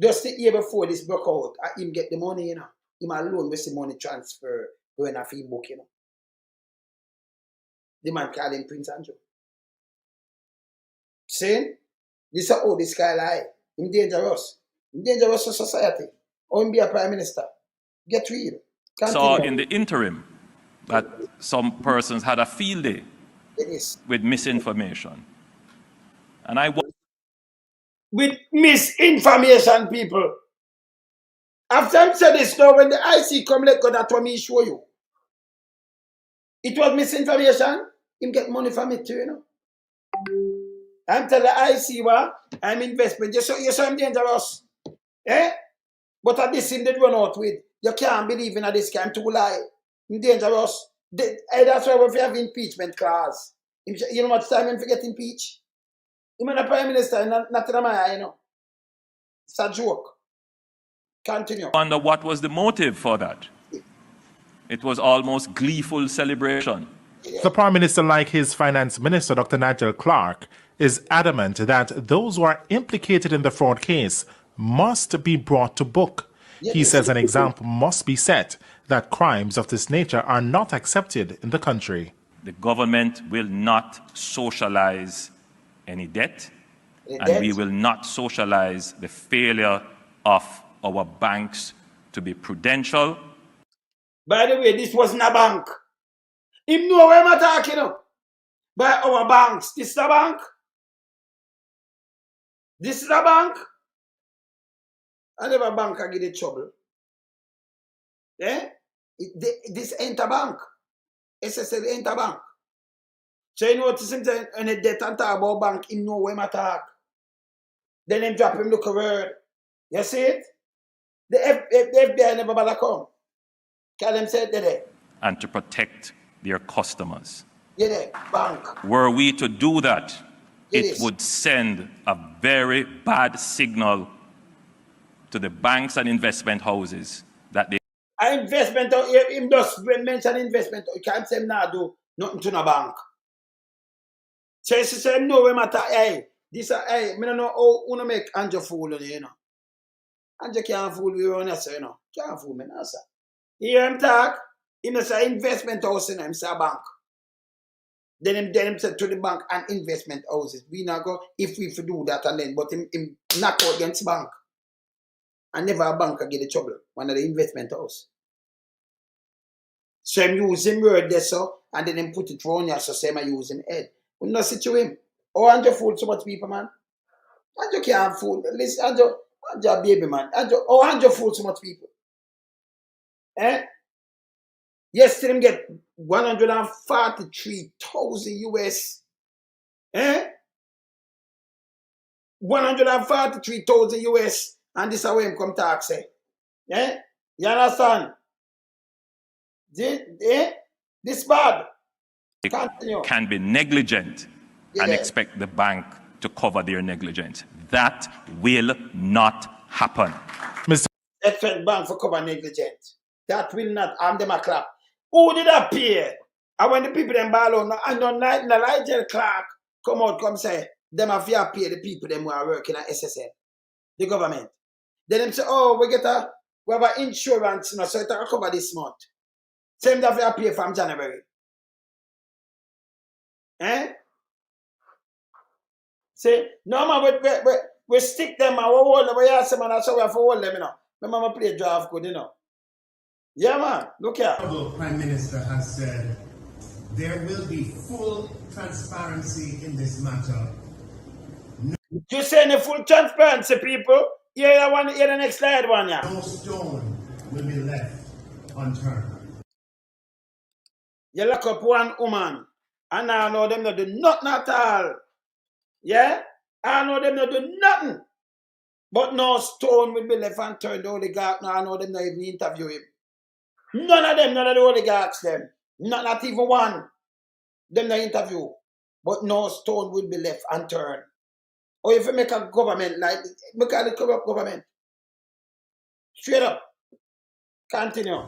Just the year before this broke out, him get the money, you know. Him alone with the money transfer going off his book, you know. The man called him Prince Andrew. See? This is how this guy lie. Him dangerous. Him dangerous to society. Or him be a prime minister. Get real. Saw in the interim that some persons had a field day with misinformation. And with misinformation, people. After I said this now, when the IC come, let go, that's what me show you. It was misinformation. Him get money from it too, you know. I'm telling the IC what I'm investment. You saw him dangerous. Eh? But at this thing they run out with. You can't believe in this guy. I'm too lie. I'm dangerous. That's why we have impeachment clause. You know what time him forget impeach? Him and the Prime Minister, not in my eye, you know. It's a joke. Continue. wonder what was the motive for that. It was almost gleeful celebration. The Prime Minister, like his Finance Minister, Dr. Nigel Clark, is adamant that those who are implicated in the fraud case must be brought to book. He says an example must be set that crimes of this nature are not accepted in the country. The government will not socialize any debt, and we will not socialize the failure of our banks to be prudential. By the way, this wasn't a bank. Him know where I'm talking about. By our banks. This is a bank. This is a bank. I never bank I get in trouble. Eh? This ain't a bank. Ssl ain't a bank. So you notice him saying on a debt and talk about bank, him know where I talk. Then him drop him look a word. You see it? The FBI never bother come. Can them say there? And to protect their customers. Yeah, bank. Were we to do that, it would send a very bad signal to the banks and investment houses that they investment, him just mention investment, you can't say him not do nothing to no bank. So he say him know where matter, hey, this hey, I don't know how you make Andrew fool on you know. Andrew can't fool you on us, you know. Can't fool me, no, sir. Hear him talk, he no say investment house, you know, him say a bank. Then him say to the bank and investment houses. We not go if we do that and then, but him knock out against bank. And never a bank get in trouble. One of the investment house. So him use him word there so, and then him put it round here so same I use him head. We not sit to him. Oh, Andrew fool so much people, man. Andrew can't fool. Listen, Andrew baby, man. Andrew fool so much people. Eh? Yesterday him get 143,000 US. Eh? 143,000 US. And this is how him come talk say. Eh? You understand? This bad. Continue. can be negligent and expect the bank to cover their negligence. That will not happen. Expect bank for cover negligent. That will not. I'm them a clap. Who did appear? And when the people them ball on, and on Nigel Clark come out, come say, them have to appear the people them who are working at Ssl, the government. Then them say, oh, we have an insurance, you know, so it will cover this month. Same that we appear from January. Eh? Say, no man, we stick them and we hold them, we ask them and that's how we have to hold them, you know. My mama play draft good, you know. Yeah, man, look here. The Prime Minister has said there will be full transparency in this matter. You saying the full transparency, people? Here the next slide one, yeah. No stone will be left unturned. You lock up one woman, and I know them not do nothing at all. Yeah? I know them not do nothing. But no stone will be left unturned. The oligarch, no, I know them not even interview him. None of the oligarchs, them. Not even one. Them not interview. But no stone will be left unturned. Or if you make a government like, make a corrupt government. Straight up. Continue.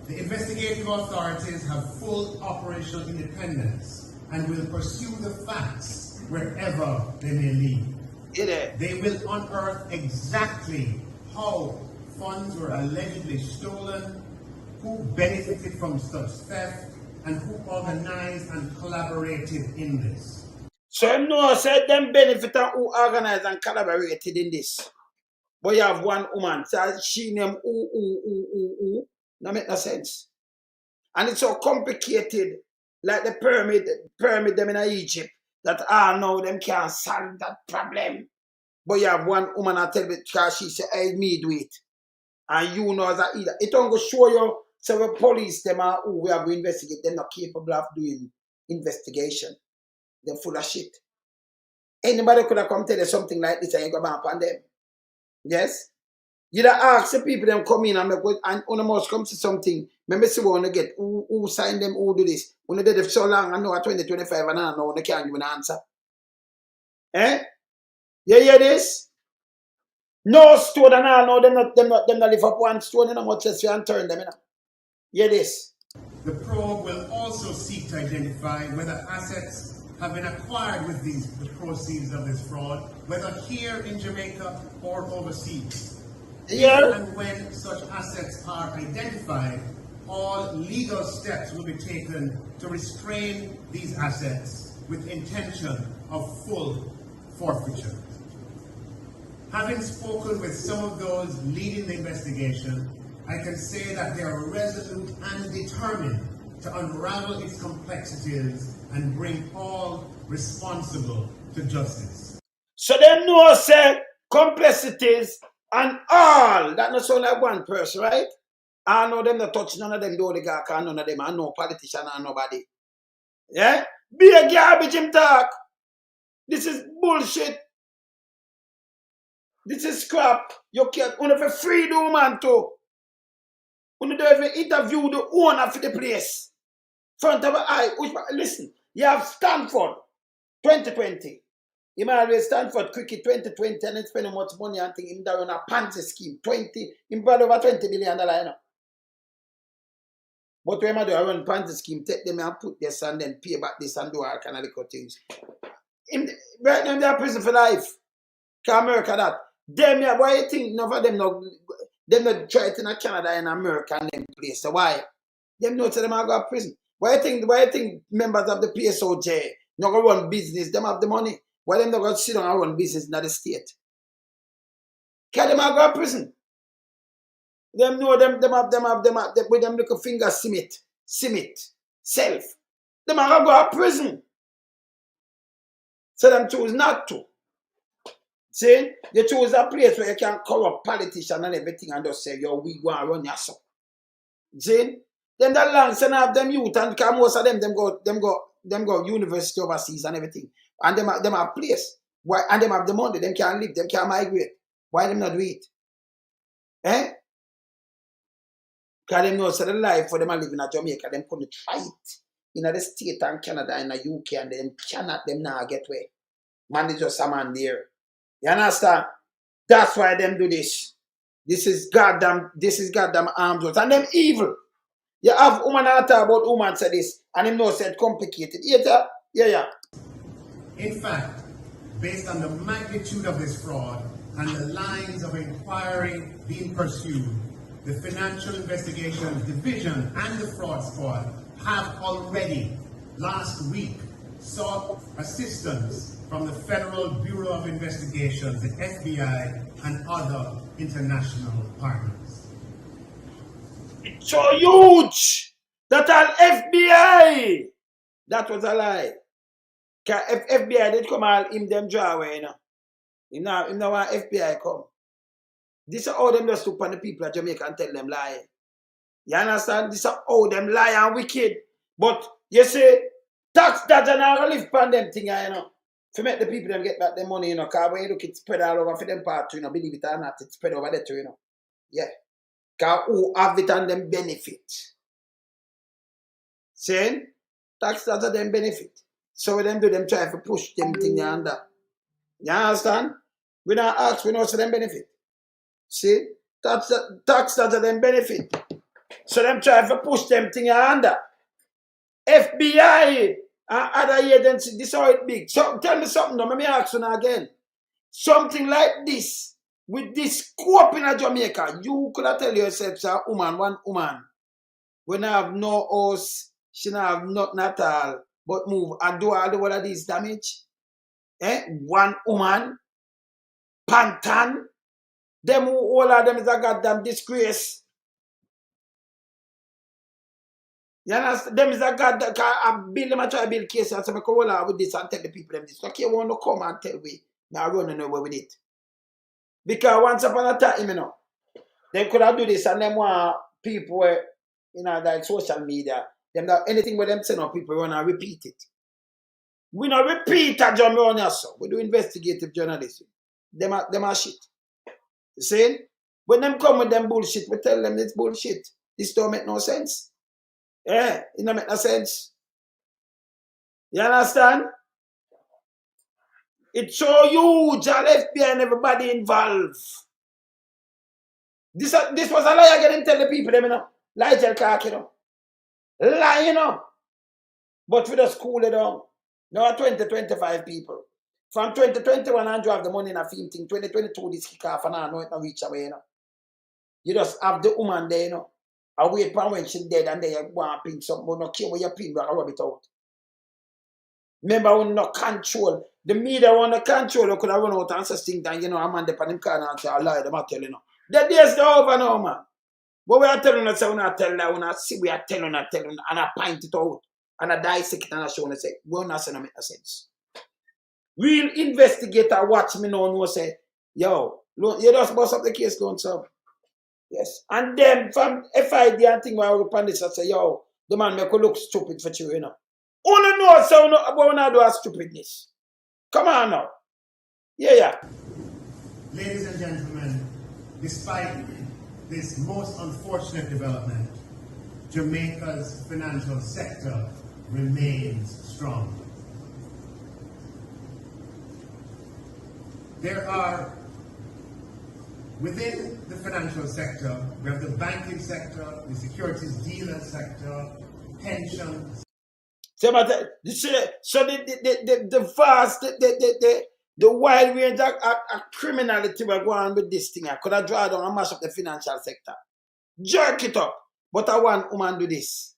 The investigative authorities have full operational independence and will pursue the facts wherever they may lead. They will unearth exactly how funds were allegedly stolen, who benefited from such theft, and who organized and collaborated in this. So you know, said them benefit and who organized and collaborated in this. But you have one woman, so she named no make no sense. And it's so complicated like the pyramid them in Egypt, that now them can't solve that problem. But you have one woman I tell me, because she say, hey, me do it. And you know as a either. It don't go show you, so the police, them are who we have to investigate, they're not capable of doing investigation. They're full of shit. Anybody could have come tell you something like this and you go back on them. Yes? You don't ask the people them come in and make and must come to something. Maybe see what you get. Who sign them, who do this? When they did it so long, I know at 2025 and I know they can't give an answer. Eh? You hear this? No stone and all know them not lift up one stone and how much less you and turn them, you know. Hear this. The probe will also seek to identify whether assets have been acquired with the proceeds of this fraud, whether here in Jamaica or overseas. Yeah. And when such assets are identified, all legal steps will be taken to restrain these assets with intention of full forfeiture. Having spoken with some of those leading the investigation, I can say that they are resolute and determined to unravel its complexities and bring all responsible to justice. So them know say complexities and all. That not sound like one person, right? I know them not touch none of them do the guy, none of them. I know politician and nobody. Yeah? Be a garbage him talk. This is bullshit. This is crap. You can't only for free the woman too. When you don't even interview the owner for the place. Front of an eye. Listen, you have Stanford 2020. You might always Stanford cricket 2020 and then spend much money and think him down on a Ponzi scheme. Him brought over $20 billion. You know? But when I do a run Ponzi scheme, take them and put this and then pay back this and do all kind of little things. Right now they are prison for life. Can America that. Them, yeah, why you think none of them not try it in Canada and America and them place? So why? Them know to them are go to prison. Why you think members of the PSOJ not go run business? Them have the money. Why them not go sit down and run business in the state? Can them go to prison? Them know them with them little finger simit, self. Them are go to prison. So them choose not to. See, you choose a place where you can corrupt politicians and everything and just say, yo, we go and run your son. See? Then that land send have them youth and because most of them go university overseas and everything. And them have place. Why and them have the money, them can live, them can migrate. Why them not do it? Eh? Because them know so the life for them are living in Jamaica, them couldn't try it. In the state and Canada and the UK and them cannot them now get away. Man is just a man there. You understand? That's why them do this. This is goddamn arms out. And them evil. You have woman talk about woman say this, and him know said complicated. Yeah. In fact, based on the magnitude of this fraud and the lines of inquiry being pursued, the Financial Investigations Division and the Fraud Squad have already, last week, sought assistance from the Federal Bureau of Investigations, the FBI, and other international partners. It's so huge that an FBI. That was a lie. If FBI did come out, him them draw away, you know. Him now want FBI come. This is how them just look on the people of Jamaica and tell them lie. You understand? This is how them lie and wicked. But you see, tax dodger now live on them thing, you know. To make the people them get back their money, you know, because when you look, it's spread all over for them part, you know, believe it or not, it's spread over there too, you know. Yeah. Because who have it and them benefit? See? Tax dodger them benefit. So when them do, them try to push them thing under. You understand? We don't ask, we know so them benefit. See? Tax dodger them benefit. So them try to push them thing under. FBI and other agencies, this is how it big. So tell me something, let me ask you now again. Something like this, with this scope in Jamaica, you could have tell yourself, sir, one woman, when I have no house, she don't have nothing at all, but move and do all of this damage. One woman, Pantan, them all of them is a goddamn disgrace. You understand? Them is a God that I build them, I try to build case and say, I come on with this and tell the people them this. Okay, you want to come and tell me, I run away with it. Because once upon a time, you know, they could have do this and them want people, you know, like social media, them that anything with them send on people run and repeat it. We not repeat a job on us, so we do investigative journalism. Them are shit. You see? When them come with them bullshit, we tell them it's bullshit. This don't make no sense. Yeah, it don't make no sense. You understand? It's so huge, and FBI and everybody involved. This was a lie again, tell the people, them, you know. Lie, tell Clark, you know. Lie, you know. But we just cool it down. Now 25 people. From 2021, Andrew have the money in a film thing. 2022, this kick off, and I know it not reach away, you know. You just have the woman there, you know. I wait for when she's dead, and then you go and pin something, but no care where you pin, but I rub it out. Remember, when no control, the media want to control, you could have run out and say things, and you know, a man dep on him corner and say, I lie, them I tell you now. The days are over now, man. But we are telling us, we are telling that, we are see, we are telling, and I point it out, and I dissect it, and I show and say, we are not saying it make no sense. Real investigator watch me now and say, yo, you just bust up the case going so. Yes. And then from FID and thing where I will this and say, yo, the man make you look stupid for you, you know. Only know so about when I do a stupidness. Come on now. Yeah. Ladies and gentlemen, despite this most unfortunate development, Jamaica's financial sector remains strong. There are, within the financial sector, we have the banking sector, the securities dealer sector, pensions. So the vast, the wide range of criminality we're going with this thing. I could have drawn down and mash up the financial sector. Jerk it up. But I want woman do this.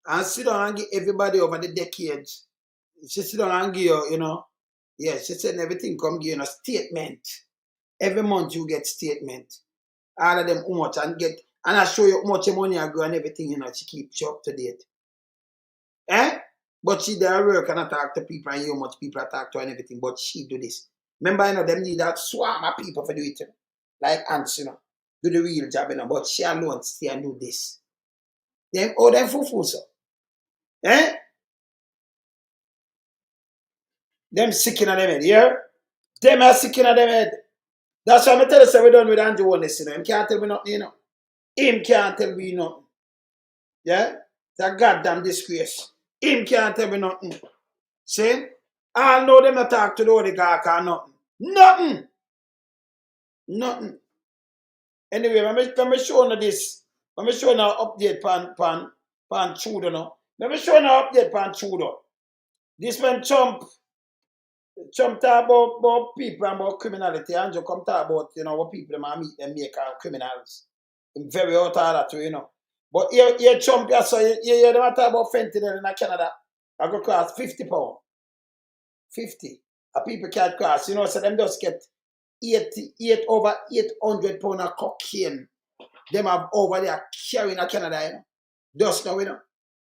And sit down and give everybody over the decades. She sit down and give you know. Yes, she said everything come give you a statement. Every month you get statement. All of them how much and I show you how much money I go and everything, you know, she keeps you up to date. But she there work and I talk to people and hear how much people I talk to and everything, but she do this. Remember, you know, them need that swarm of people for do it, you know. Like ants, you know. Do the real job, you know, but she alone stay and do this. Them fufu, so. Them sick in them head, yeah? Them are sick in them head. That's why I tell you, so we done with Andrew Wallace, you know. Him can't tell me nothing, you know. Him can't tell me nothing. Yeah? It's a goddamn disgrace. Him can't tell me nothing. See? I know them not talk to the oligarch or nothing. Nothing. Anyway, let me show you this. Let me show you an update pan Trudeau now. Let me show you an update pan Trudeau. This when Trump talk about people and about criminality, and you come talk about, you know, what people them meet them make criminals. I'm very out of that too, you know. But here Trump, so you don't talk about fentanyl in Canada. I go cross 50 pounds. 50. A people can't cross. You know, so them just get over 800 pounds of cocaine. Them have over there carrying in Canada, you know. Just now, you know.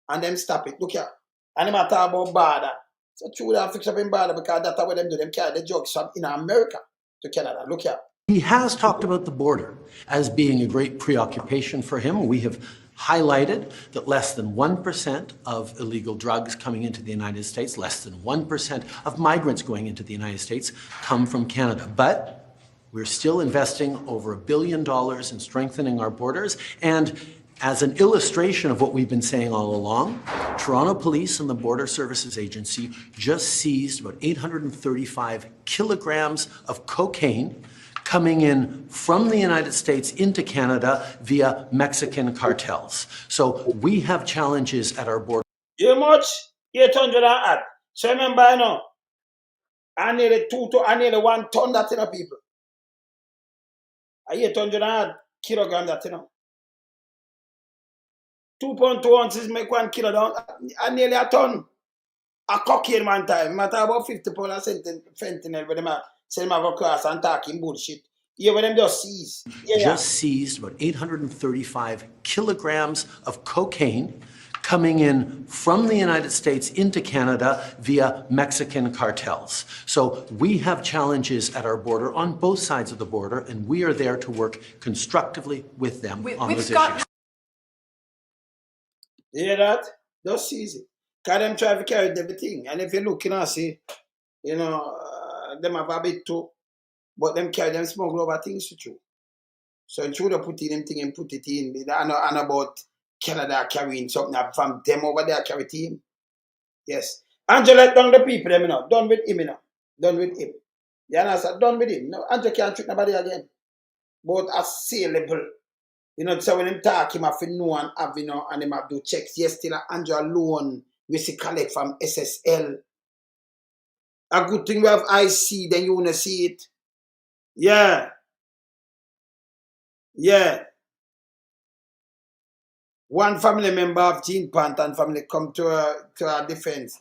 And them stop it. Look here. And them talk about border. So true that fix up in border because that's what them do. Them carry the drugs from in America to Canada. Look here. He has talked about the border as being a great preoccupation for him. We have highlighted that less than 1% of illegal drugs coming into the United States, less than 1% of migrants going into the United States come from Canada. But we're still investing over $1 billion in strengthening our borders. And as an illustration of what we've been saying all along, Toronto Police and the Border Services Agency just seized about 835 kilograms of cocaine coming in from the United States into Canada via Mexican cartels. So we have challenges at our border. You much? 800 and So remember, you know, I nearly 1 ton that, you know, people. 800 kilograms that, you know. 2.2 ounces make 1 kilo down. I nearly a ton. A cocaine one time. I talk about 50 pounds of fentanyl with them. Say them go across and talking bullshit. Yeah, but them just seized. Just seized about 835 kilograms of cocaine coming in from the United States into Canada via Mexican cartels. So we have challenges at our border on both sides of the border, and we are there to work constructively with them on those issues. You hear that? That's easy. Because them try to carry everything. And if you look, see, them have a bit too. But them carry them smuggle over things to you. So you should have put in them thing and put it in. And about Canada carrying something from them over there carry team. Yes. Angela done the people them, Done with him, Done with him. You understand? Done with him. No, Angela can't treat nobody again. But assailable. So when them talk, him have to know and have, and them have to do checks. Yes, still Angela loan we see collect from SSL. A good thing we have IC, then you wanna see it. Yeah. Yeah. One family member of Jean Pantan family come to our defense.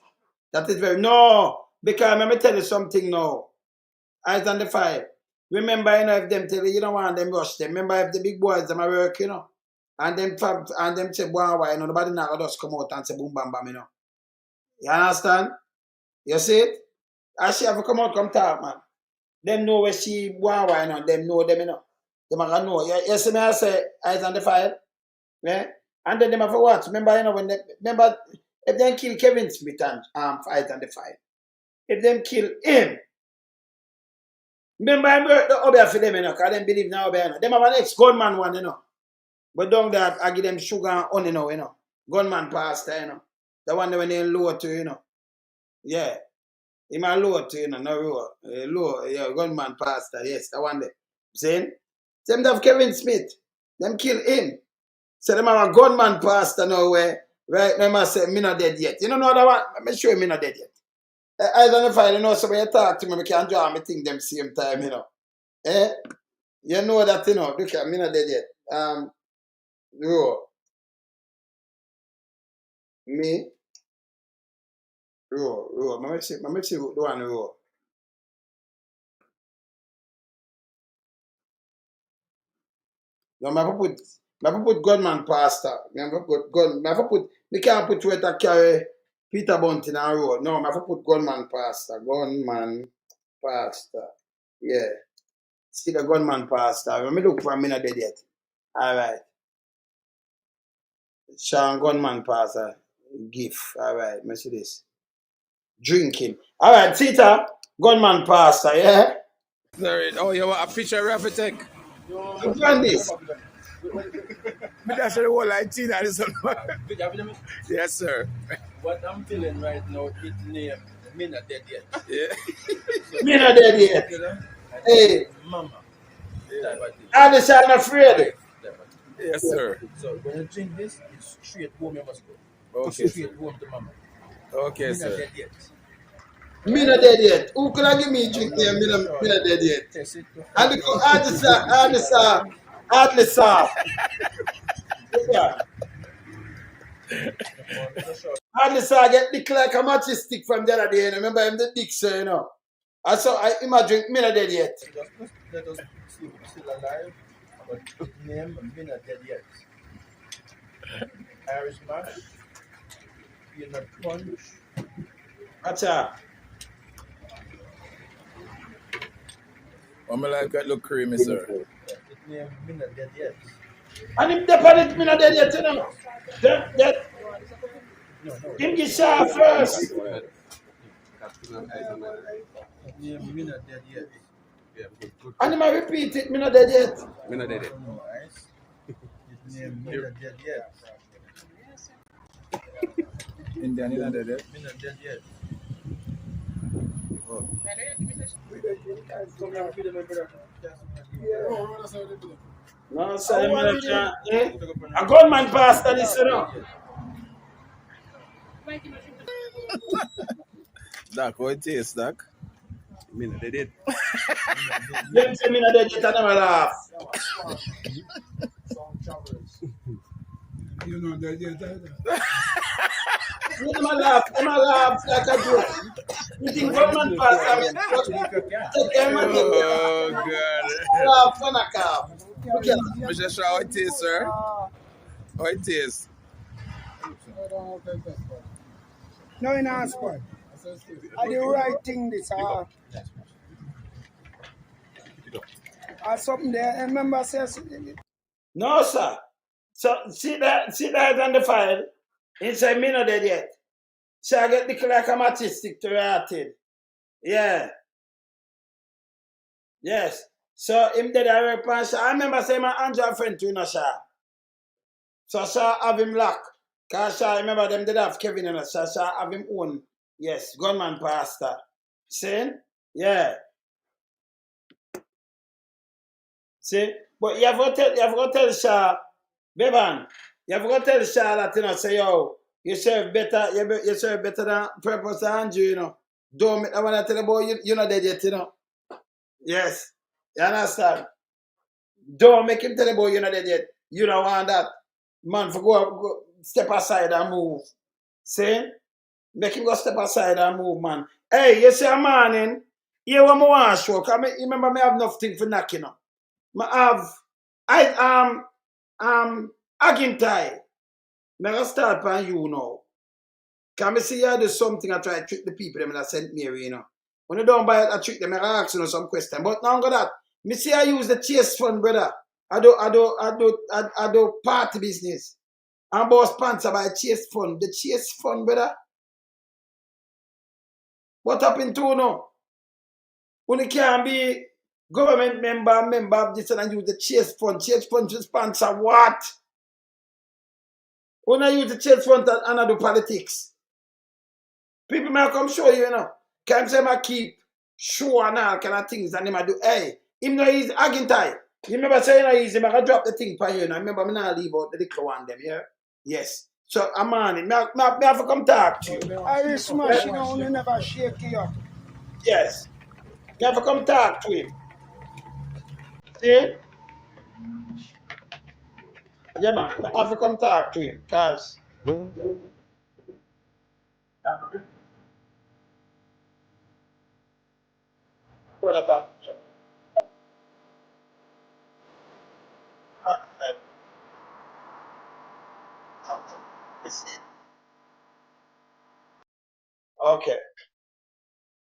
That is very no, because let me tell you something now. Eyes on the fire. Remember, if them tell you don't want them rush them. Remember if the big boys them are work, and them say why, nobody now just come out and say boom bam bam, You understand? You see it? As she have to come out, come talk, man. Them know where she why, them know them, Them are gonna know. You see me I say eyes on the fire? Yeah? And then them have to watch. Remember, when remember if they kill Kevin Smith and eyes on the fire. If them kill him. Remember, I'm the Obia for them, because they believe now, them have an ex-gunman one, But down that, I give them sugar and honey now, Gunman pastor, The one that when they low to, Yeah. He might low to, no low. Low, yeah, gunman pastor, yes, the one there. Saying? Them have Kevin Smith. Them kill him. So them have a gunman pastor now where, right, them must say, me not dead yet. You know that one? Let me show you me not dead yet. I don't know if I so when you talk to me, I can draw me think them same time, Eh? You know that, look at me not dead yet. Raw. Me? Raw. Let me see the one raw. No, I have to put gunman pastor. I have to put, we can't put where to carry Peter Bunting and road. No, I have to put gunman pastor. Gunman pastor. Yeah. See the gunman pastor. Let me look for a minute dead yet. All right. Sean gunman pastor. Gift. All right. Let me see this. Drinking. All right. Tita. Gunman pastor. Yeah. Sorry. Oh, you want a picture of it? Take. Look at this. Me that's the whole like Tina. Yes, sir. What I'm feeling right now, it name me not dead yet. Yeah. Me not dead yet. Hey. Mama. And the son afraid. Yes, sir. So when you drink this, it's straight home you must go. Okay. Straight home to mama. Okay, me sir. Not dead yet. Me not dead yet. Who could I give me a drink there? Me not dead yet. And the hardly sir. Yeah. Hardly sir get dick like a matchstick stick from the other day. Remember him the dick, sir, I saw him a drink. Me not dead yet. Let us see if he's still alive. But his name, me not dead yet. Irish mash. Peanut punch. Acha. I'm like that look creamy, sir. His name, me not dead yet. And him deposit me not dead yet, That No. him get shot first. His name, me not dead yet. And him a repeat it, me not dead yet. Me not dead yet. Nice. His name, me not dead yet. Indian, you not dead yet? Me not dead yet. Oh. No, sir, a gunman pastor this, Doc, how it tastes, Doc? Me not dead yet. Them say me not dead yet, I never laugh. You know that yet either. Them a laugh like a joke. You think gunman pastor take them and Oh, God. laugh when I cough. Me just show how it tastes, sir. How it tastes. No, in our squad. Are the right thing this or something there? I remember saying. No, sir. So see that on the file. Inside me not dead yet. So I get the like a matistic to it. Yeah. Yes. So him dead I response. I remember saying my Andrew friend to you, sir. So sir have him lock. Cause sir, I remember them did have Kevin in us. So sir have him own. Yes, gunman pastor. See? Yeah. See? But you have to tell Sir, Bevan, you have to tell Sir that, you know, say, yo, you serve better, you serve better than purpose than Andrew, you know. Don't make that one I tell you about you know dead yet, you know. Yes. You understand? Don't make him tell you about you know dead yet. You don't want that. Man, for go step aside and move. See? Make him go step aside and move, man. Hey, you see a morning, you want me want to show, because remember me have nothing for knock, you know. Agintai. Me gonna start on you now. Can me see you do something I try to trick the people them that sent me, you know. When you don't buy it, I trick them, I ask you some question. But now that, me see I use the chase fund, brother. I do party business. I'm both sponsored by chase fund. The chase fund, brother. What happened to you now? When you can't be government member of this and use the chase fund to sponsor what? When I use the chase fund and I do politics. People may come show you, you know. Can say I keep show and all kind of things and I do, hey, him no easy agintai. You remember saying I easy, I drop the thing for you, and I remember me not leave out the little one them, yeah? Yes. So I'm on it. I have to come talk to you. I smash you know, you never shake you up. Yes. You have to come talk to him. See? Yeah, man. I have to come talk to him, because what about okay.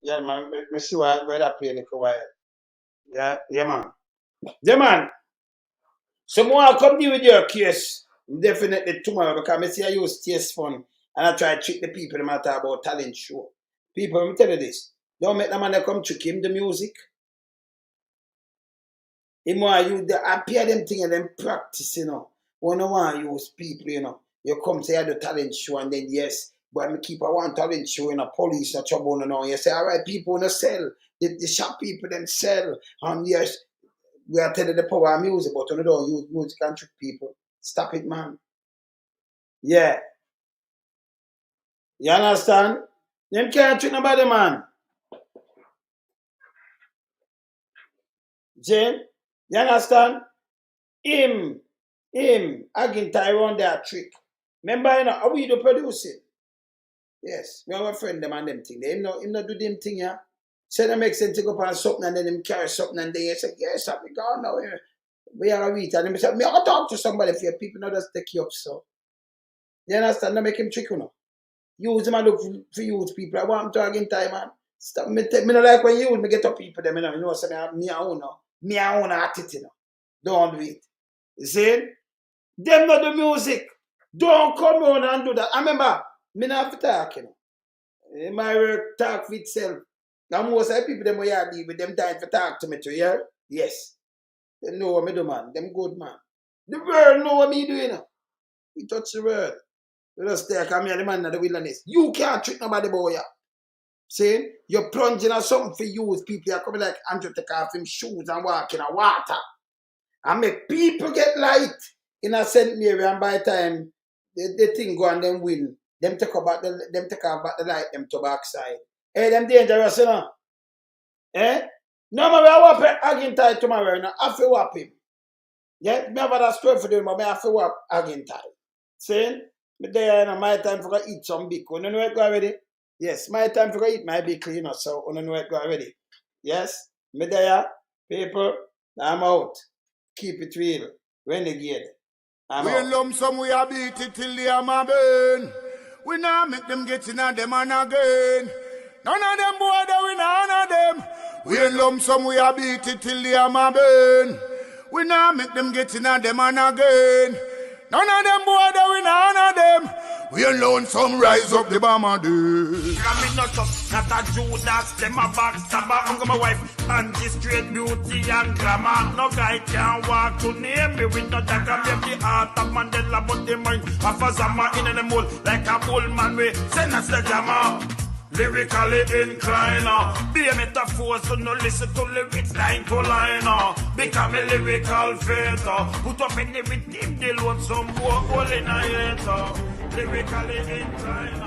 Yeah, man. Let me see where that play a while. Yeah, man. Yeah, man. So more come deal with your case definitely tomorrow because I see I use taste fun and I try to trick the people that matter about talent show. People, let me tell you this. Don't make the man that come trick him the music. He want you the appear them thing and then practice, you know. When I want to use people, you know. You come say I do talent show and then yes, but I keep a one talent show in a police or trouble and all. You say, all right, people in the sell. The shop people them sell. And yes, we are telling the power of music, but we don't use music and trick people. Stop it, man. Yeah. You understand? Them can't trick nobody, man. Jane, you understand? Him, again, Tyrone, that trick. Remember, you know, how we do producing? Yes, we have a friend, them and them thing. Him not do them thing, yeah? Say that makes sense to go on something and then him carry something and they say, yes, I'm gone now here. We are a week. And then say, me I talk to somebody for your people, not just take you up, so. You understand? Don't make him trick, you know. Use him and look for use people. I want him to again time, man. Stop me not like when you get up people them, you know, say me I own attitude, you know. Don't do it. You see? Them not the music. Don't come on and do that. I remember, me not have to talk, you know. My work talk for itself. Now most of the people them where I deal with them time for talk to me too, yeah? Yes. They know what me do, man. Them good, man. The world know what me do, you know. We touch the world. We just stay come here, the man in the wilderness. You can't trick nobody, boy. See? You're plunging on something for use. People are coming like Andrew take off him shoes and walk in a water. And make people get light in a St. Mary, and by the time the thing go and them win, them take off back the light, them to backside. Hey, them dangerous, you know. Eh? No, man, I whap him again tight tomorrow, you know. I have to whap him. Yeah? Me have that story for them, but I have to whap again tight. See? Me there, you know, my time for to eat some big. You know it go already? Yes, my time for to eat my big, you know, so you know it go already. Yes? Me there, people, I'm out. Keep it real. Renegade. We in lump sum, we a beat it till the hammer burn. We not make them get in on them and again. None of them boy that we none of them. We in lump sum, we a beat it till the hammer burn. We not make them get in on them and again. None of them boy that we none of them. We alone some rise up the bomber dude. I'm not a Judas, them a backstabber. I'm my wife, and this straight beauty and glamour. No guy can walk to name me with no dagger. Me the heart of Mandela, but the mind of a Zama in the mold like a bullman. We send us the jammer. Lyrically inclined, be a metaphor, so no listen to lyrics line to line. Become a lyrical fighter, put up any with him, they want some more hole in a hater. Lyrically inclined.